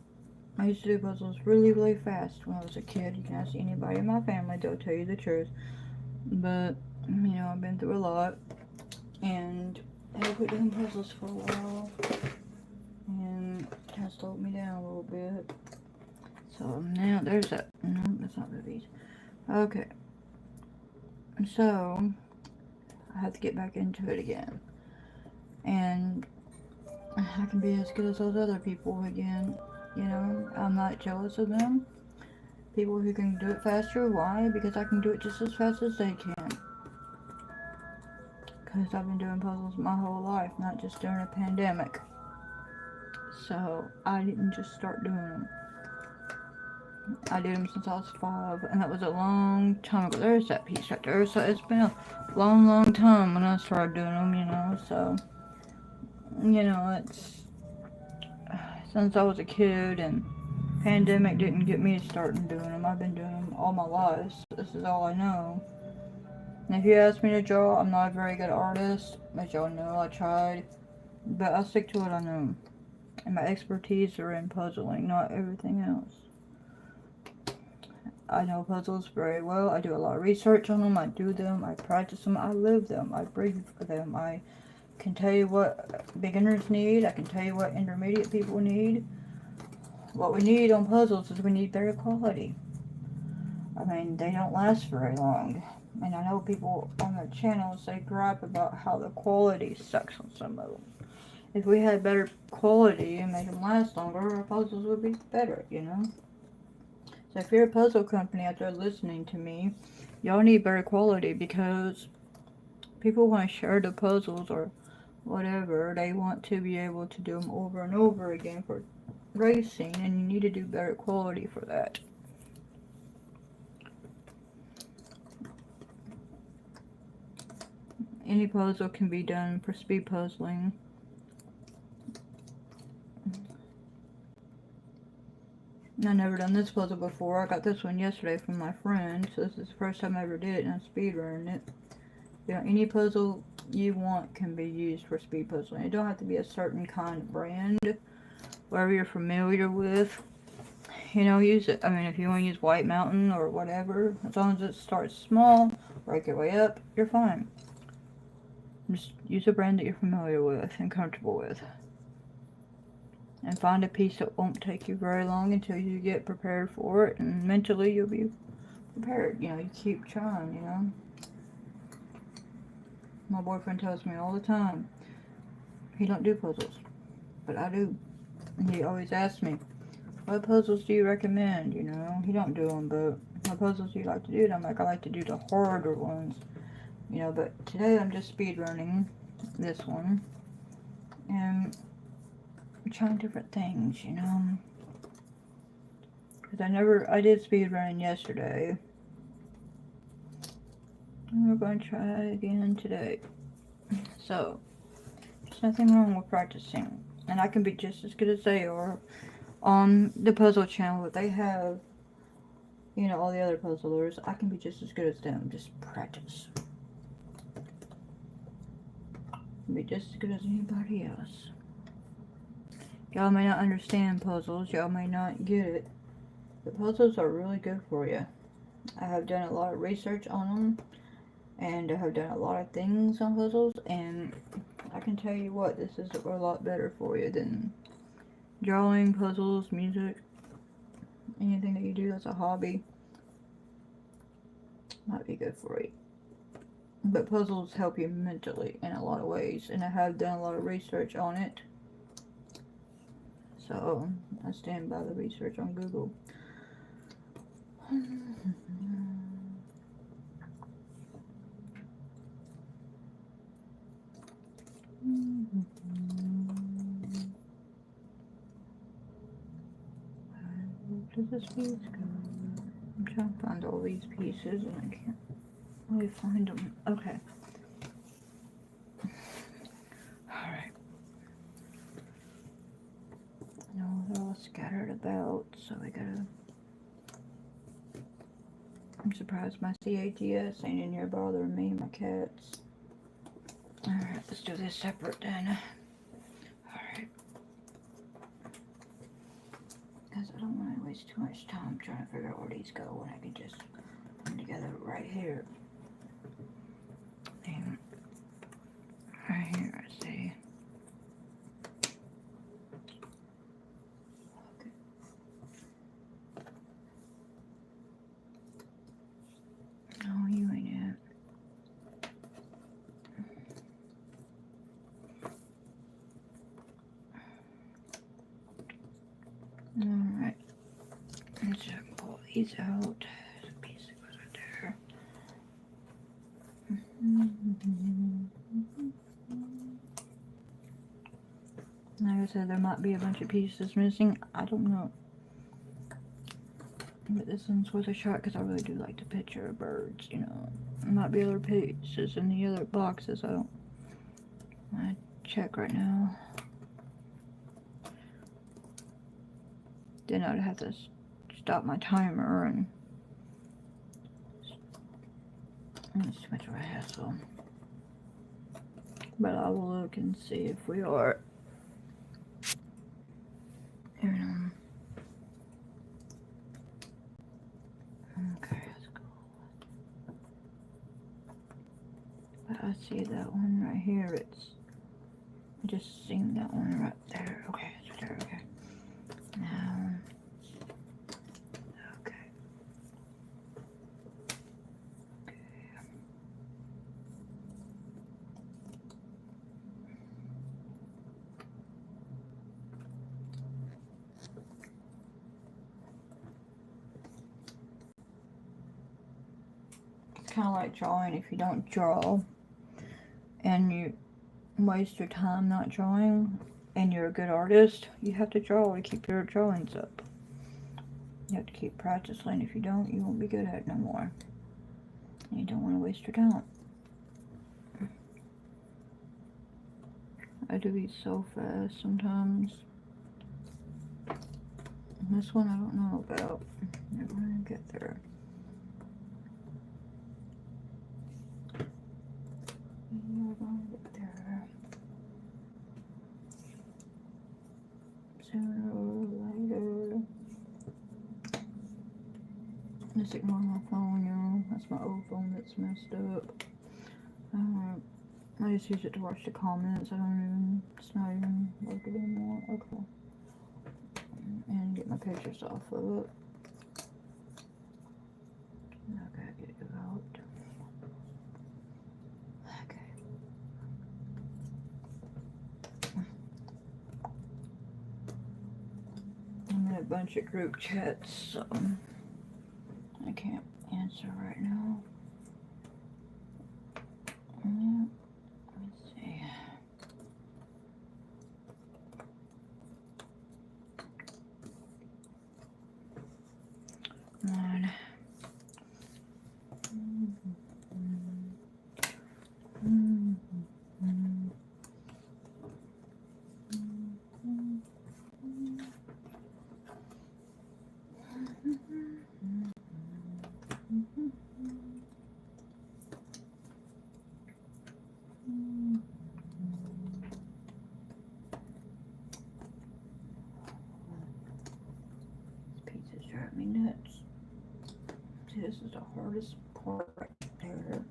I used to do puzzles really, really fast when I was a kid. You can ask anybody in my family, they'll tell you the truth. But, you know, I've been through a lot. And I quit doing puzzles for a while. And it has slowed me down a little bit. So now there's that. No, that's not movies. Okay. So I have to get back into it again. And I can be as good as those other people again. You know, I'm not jealous of them. People who can do it faster. Why? Because I can do it just as fast as they can. Because I've been doing puzzles my whole life, not just during a pandemic. So I didn't just start doing them. I did them since I was 5, and that was a long time ago. There's that piece right there. So it's been a long, long time when I started doing them, you know. So, you know, it's since I was a kid, and pandemic didn't get me starting doing them. I've been doing them all my life. So this is all I know. And if you ask me to draw, I'm not a very good artist. As y'all know, I tried. But I stick to what I know. And my expertise are in puzzling, not everything else. I know puzzles very well. I do a lot of research on them. I do them. I practice them. I live them. I breathe them. I can tell you what beginners need. I can tell you what intermediate people need. What we need on puzzles is we need better quality. I mean, they don't last very long. And I know people on their channels, they gripe about how the quality sucks on some of them. If we had better quality and made them last longer, our puzzles would be better, you know? So if you're a puzzle company out there listening to me, y'all need better quality, because people want to share the puzzles or whatever. They want to be able to do them over and over again for racing, and you need to do better quality for that. Any puzzle can be done for speed puzzling. I've never done this puzzle before. I got this one yesterday from my friend, so this is the first time I ever did it, and I'm speedrunning it. You know, any puzzle you want can be used for speed puzzling. It don't have to be a certain kind of brand. Whatever you're familiar with, you know, use it. I mean, if you want to use White Mountain or whatever, as long as it starts small, work your way up, you're fine. Just use a brand that you're familiar with and comfortable with. And find a piece that won't take you very long until you get prepared for it, and mentally you'll be prepared. You know, you keep trying, you know. My boyfriend tells me all the time, he don't do puzzles, but I do. And he always asks me, what puzzles do you recommend? You know, he don't do them, but what puzzles do you like to do? And I'm like, I like to do the harder ones. You know, but today I'm just speed running this one. And trying different things, you know, because I did speed running yesterday, and we're going to try again today. So there's nothing wrong with practicing, and I can be just as good as they are on the puzzle channel that they have. You know, all the other puzzlers, I can be just as good as them. Just practice. Be just as good as anybody else. Y'all may not understand puzzles, y'all may not get it, but puzzles are really good for you. I have done a lot of research on them, and I have done a lot of things on puzzles, and I can tell you what, this is a lot better for you than drawing, puzzles, music, anything that you do that's a hobby. Might be good for you. But puzzles help you mentally in a lot of ways, and I have done a lot of research on it. So I stand by the research on Google. Where does this piece go? I'm trying to find all these pieces and I can't really find them. Okay. Alright. No, they're all scattered about, so we gotta... I'm surprised my CATS ain't in here bothering me and my cats. Alright, let's do this separate then. Alright. Because I don't want to waste too much time trying to figure out where these go when I can just put them together right here. And right here, I see. Okay. Oh, you ain't it. Alright. Let's just pull these out. There's a piece that goes right there. Like I said, there might be a bunch of pieces missing. I don't know. But this one's worth a shot because I really do like the picture of birds, you know. There might be other pieces in the other boxes. I don't want to check right now. Then I'd have to stop my timer and it's too much of a hassle. But I will look and see if we are. You know. Okay, let's go. But I see that one right here. I just seen that one right there. Okay, it's right there. Okay. Now. Okay. It's kind of like drawing. If you don't draw and you waste your time not drawing and you're a good artist, you have to draw to keep your drawings up. You have to keep practicing. If you don't, you won't be good at it no more. And you don't want to waste your time. I do these so fast sometimes. And this one I don't know about. Never gonna get there. Never gonna get there. Sooner or later. Just ignore my phone, y'all. That's my old phone that's messed up. I just use it to watch the comments. It's not even working anymore. Okay. And get my pictures off of it. I gotta get it out. Okay. I'm in a bunch of group chats, so I can't answer right now. Let's see. One. Drive me nuts. See, this is the hardest part right there.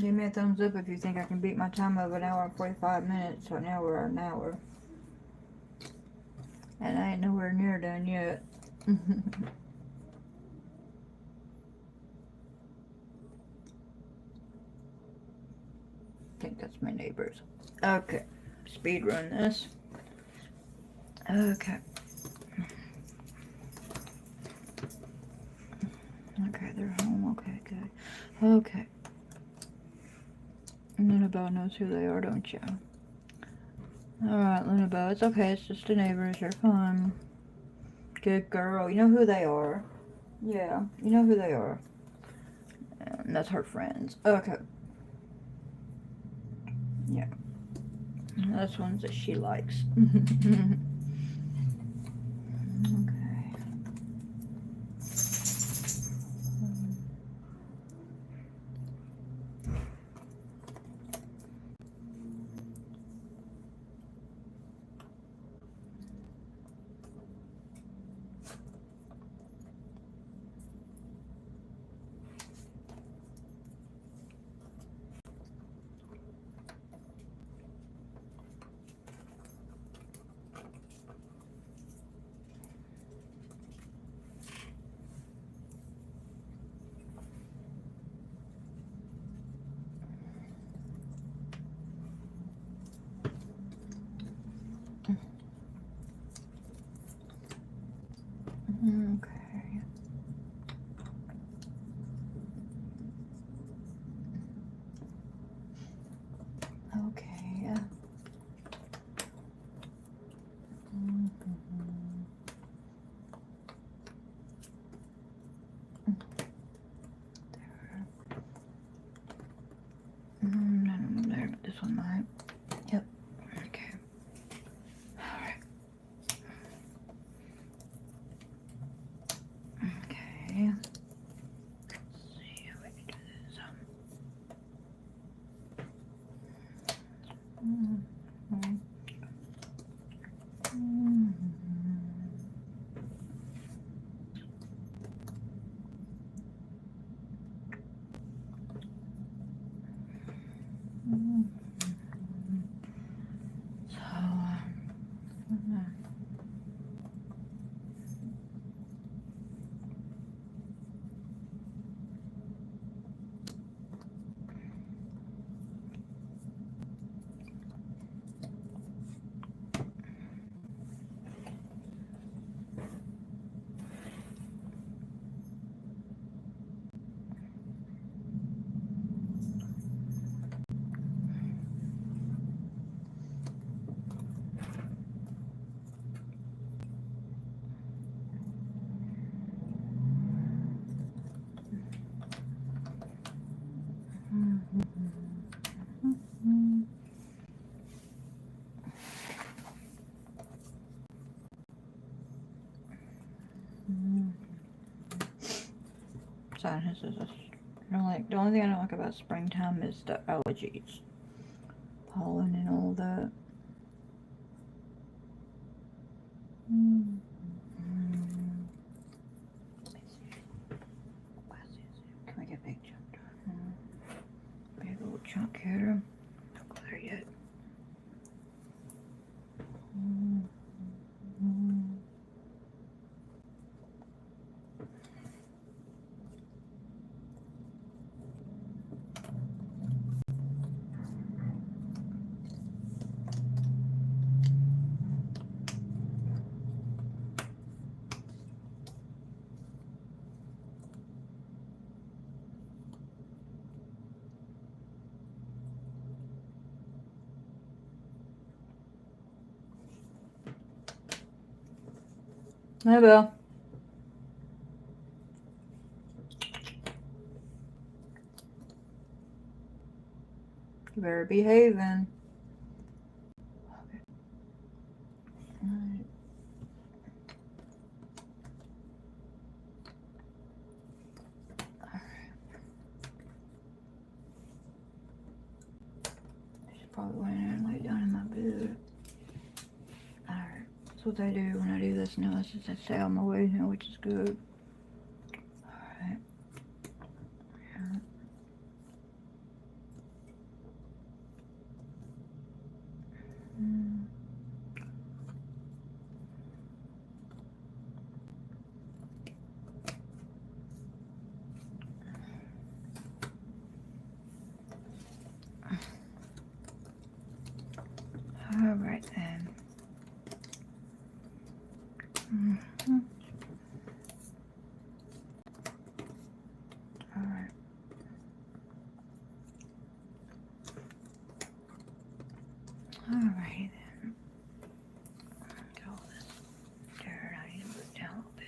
Give me a thumbs up if you think I can beat my time of an hour and 45 minutes. So now we're at an hour. And I ain't nowhere near done yet. I think that's my neighbors. Okay, speed run this. Okay. Okay, they're home. Okay, good. Okay. Lunabelle knows who they are, don't you? Alright, Lunabelle, it's okay. It's just the neighbors. You're fine. Good girl. You know who they are. Yeah, you know who they are. And that's her friends. Okay. Yeah. That's ones that she likes. Okay. Okay. Okay. There, this one might. Yep. Okay. Alright. Okay. Let's see how we can do this. Sinus is the only thing I don't like about springtime is the allergies, pollen and all that. Can we get big chunk? Big old chunk here. Don't go there yet. Hey, Bill. You better behaving. Okay. Alright. I should probably went in and lay down in my bed. Alright. That's what I do when I do this now. It's just I stay on my way now, which is good. Alright. Yeah. Alright. Alrighty then. Get all this dirt. I need to move down a little bit.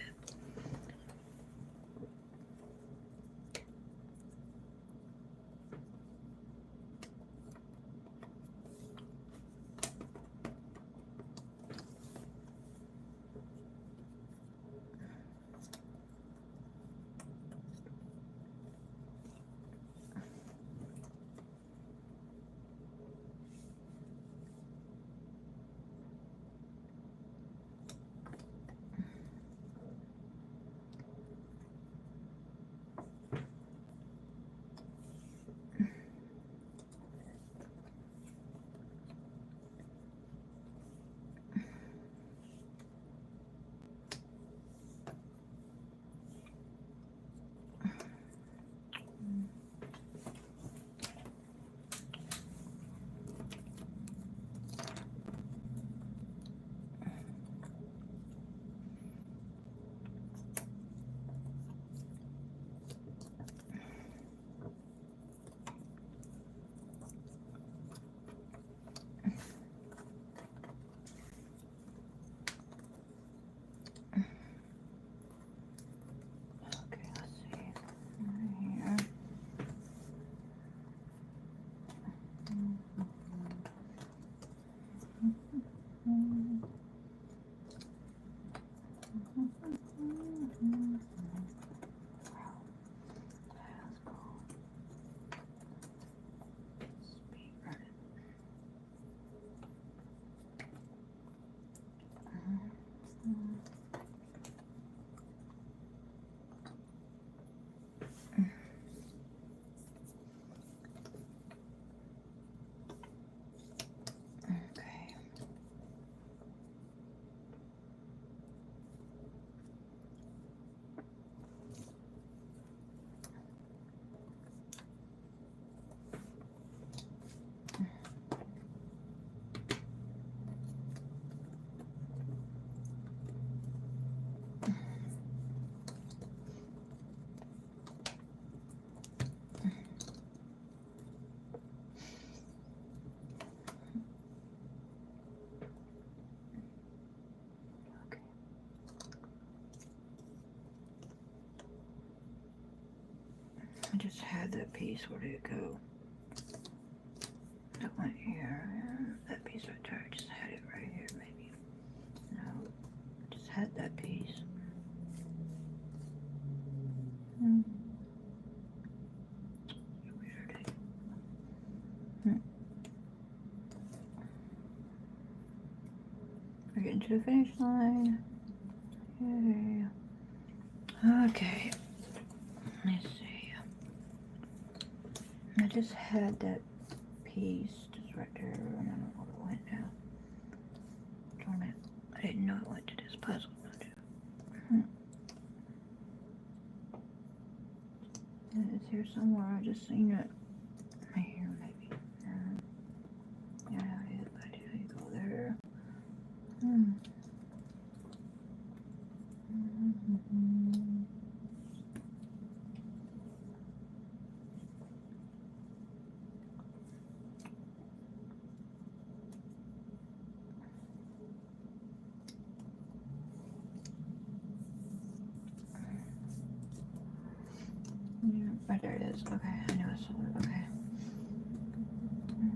Okay, let's see. Right here. That's cool. Speed running. Okay. Okay. I just had that piece. Where did it go? That went here. And that piece right there. I just had it right here, maybe. No. I just had that piece. Weird. We're getting to the finish line. Yay. Okay. Let's see. I just had that piece just right there, and I don't know where it went now. Darn it. I didn't know it went to this puzzle. It's here somewhere. I just seen it. Right here, maybe. Yeah, it is. But you go there. Yeah, right there it is. Okay, I knew I saw it. Okay.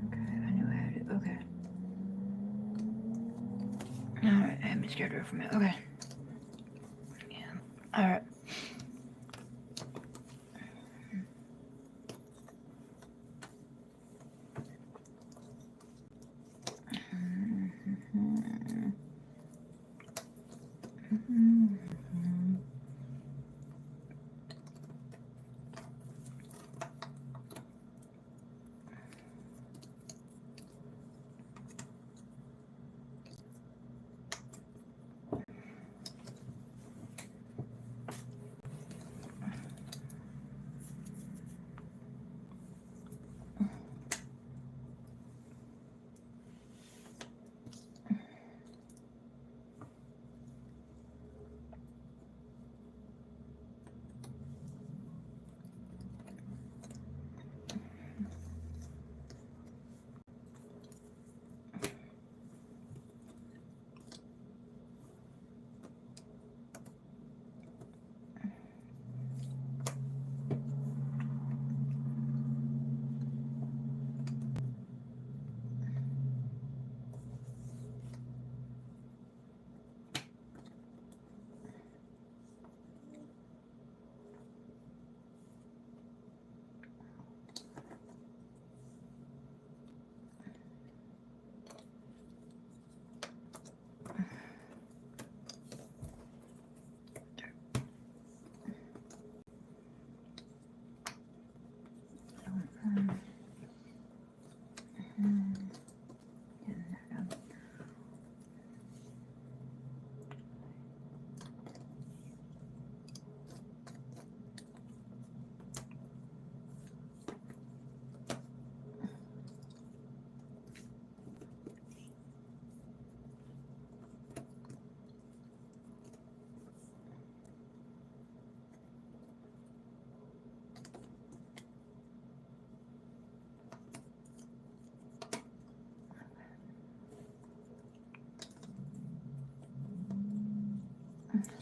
Okay, I knew I had it. Okay. Alright, I had me scared for a minute. Okay. Yeah. Alright.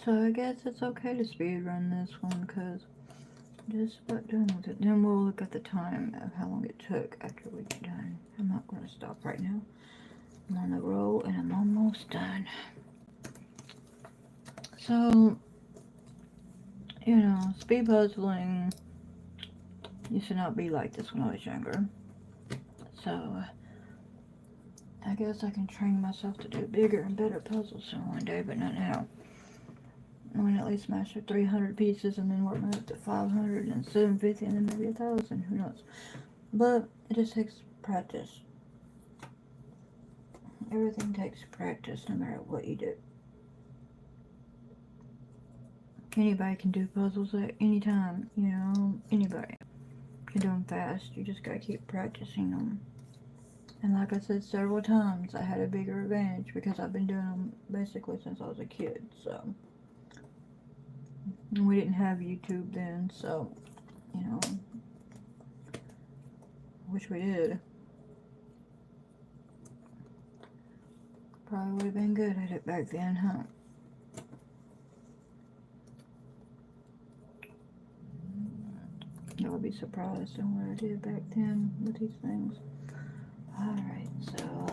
So I guess it's okay to speed run this one because just about done with it. Then we'll look at the time of how long it took after we get done. I'm not going to stop right now. I'm on the roll and I'm almost done. So, you know, speed puzzling used to not be like this when I was younger. So, I guess I can train myself to do bigger and better puzzles soon one day, but not now. I want to at least master 300 pieces and then work my way up to 500 and 750 and then maybe 1,000. Who knows? But it just takes practice. Everything takes practice no matter what you do. Anybody can do puzzles at any time, you know, anybody can do them fast. You just gotta keep practicing them. And like I said several times, I had a bigger advantage because I've been doing them basically since I was a kid, so. And we didn't have YouTube then, so, you know, wish we did. Probably would have been good at it back then, huh? Y'all be surprised on what I did back then with these things. Alright, so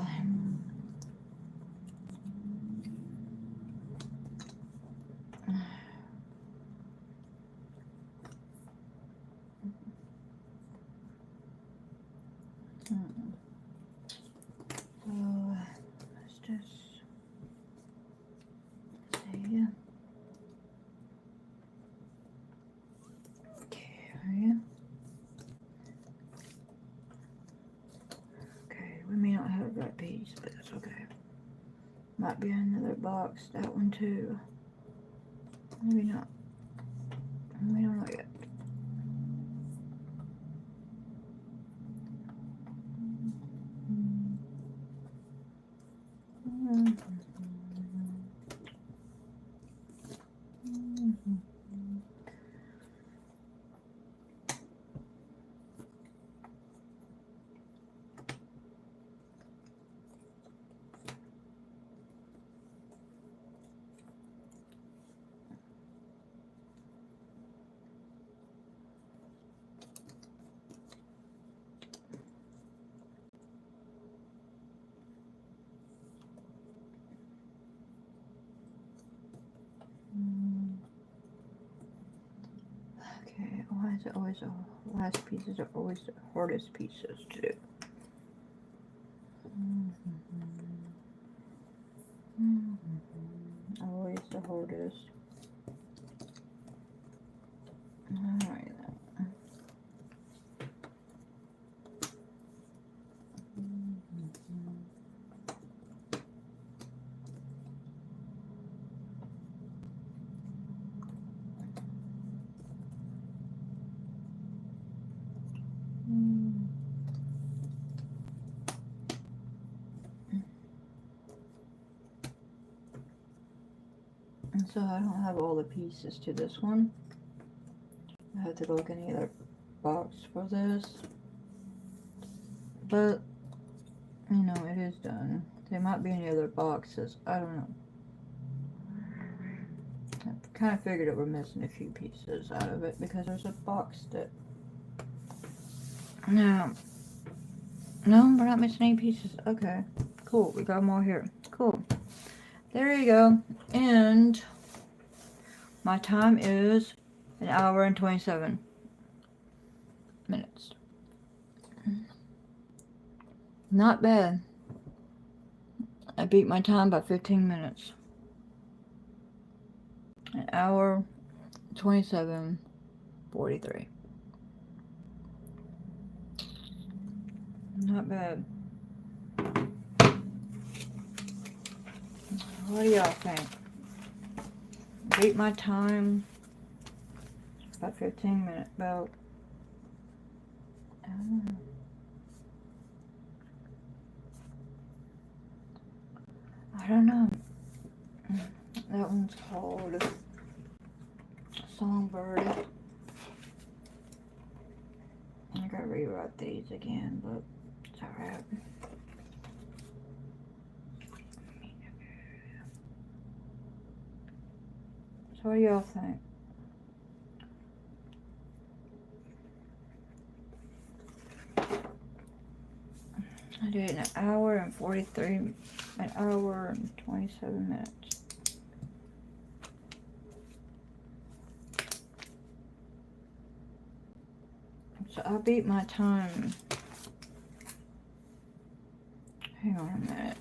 let's just see. Okay. Okay, we may not have that piece, but that's okay. Might be another box, that one too. Maybe not. We don't know yet. Okay, why is it always the last pieces are always the hardest pieces to do? Always the hardest. Alright then. And so I don't have all the pieces to this one. I have to look in the other box for this. But, you know, it is done. There might be any other boxes. I don't know. I kind of figured it we're missing a few pieces out of it because there's a box that... No, we're not missing any pieces. Okay, cool. We got them all here. Cool. There you go. And my time is 1 hour and 27 minutes. Not bad. I beat my time by 15 minutes. 1 hour, 27:43. Not bad. What do y'all think? Beat my time by 15 minutes. About, I don't know. I don't know. That one's called Songbird. I gotta rewrite these again, but it's alright. So what do y'all think? I did an hour and 43, an hour and 27 minutes. So I beat my time. Hang on a minute.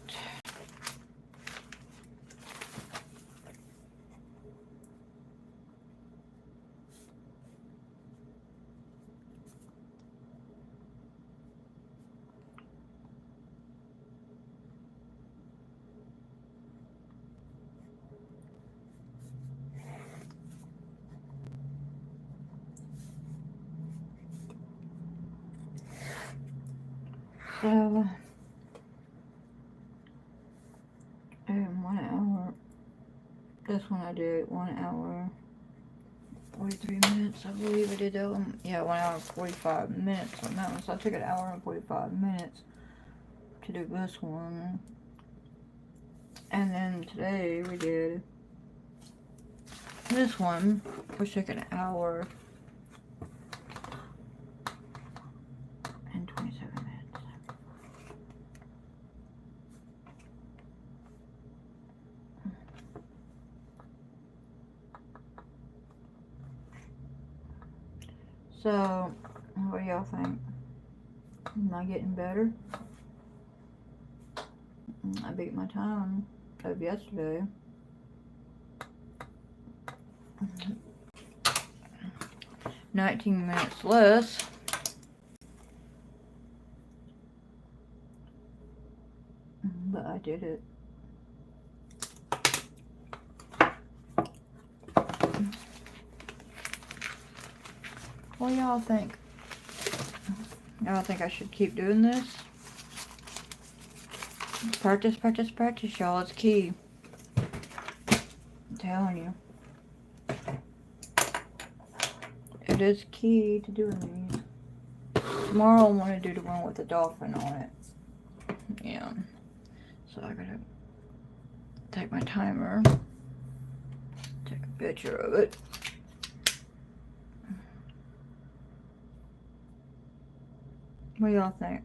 So, in 1 hour, this one I did 1 hour, 43 minutes, I believe I did that one. Yeah, 1 hour and 45 minutes on that one. So I took an hour and 45 minutes to do this one. And then today we did this one, which took an hour and 27 minutes. So, what do y'all think? Am I getting better? I beat my time of yesterday. $19 minutes less. But I did it. What do y'all think? Y'all think I should keep doing this? Practice, practice, practice, y'all. It's key. I'm telling you. It is key to doing these. Tomorrow I want to do the one with the dolphin on it. Yeah. So I gotta take my timer. Take a picture of it. What do y'all think?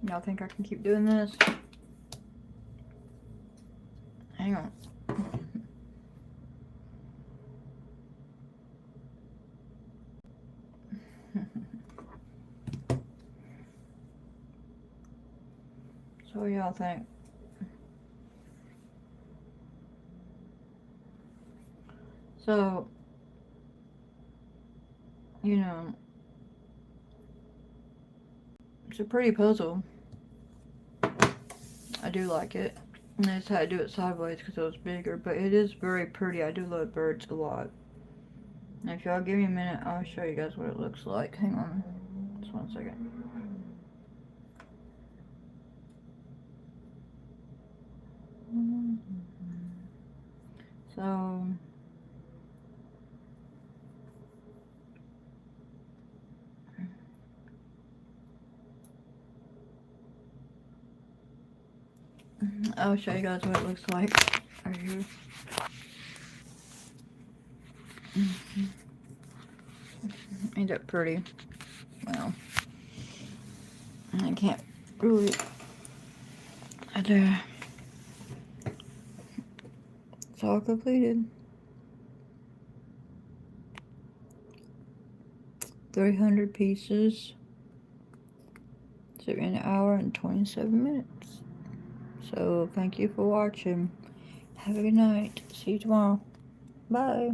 Y'all think I can keep doing this? Hang on. So what y'all think? So, you know, it's a pretty puzzle. I do like it. And I just had to do it sideways because it was bigger, but it is very pretty. I do love birds a lot. And if y'all give me a minute, I'll show you guys what it looks like. Hang on. Just 1 second. So, I'll show you guys what it looks like right here. Ain't that pretty? Well, I can't really. It's all completed. 300 pieces. So in an hour and 27 minutes. So thank you for watching. Have a good night. See you tomorrow. Bye.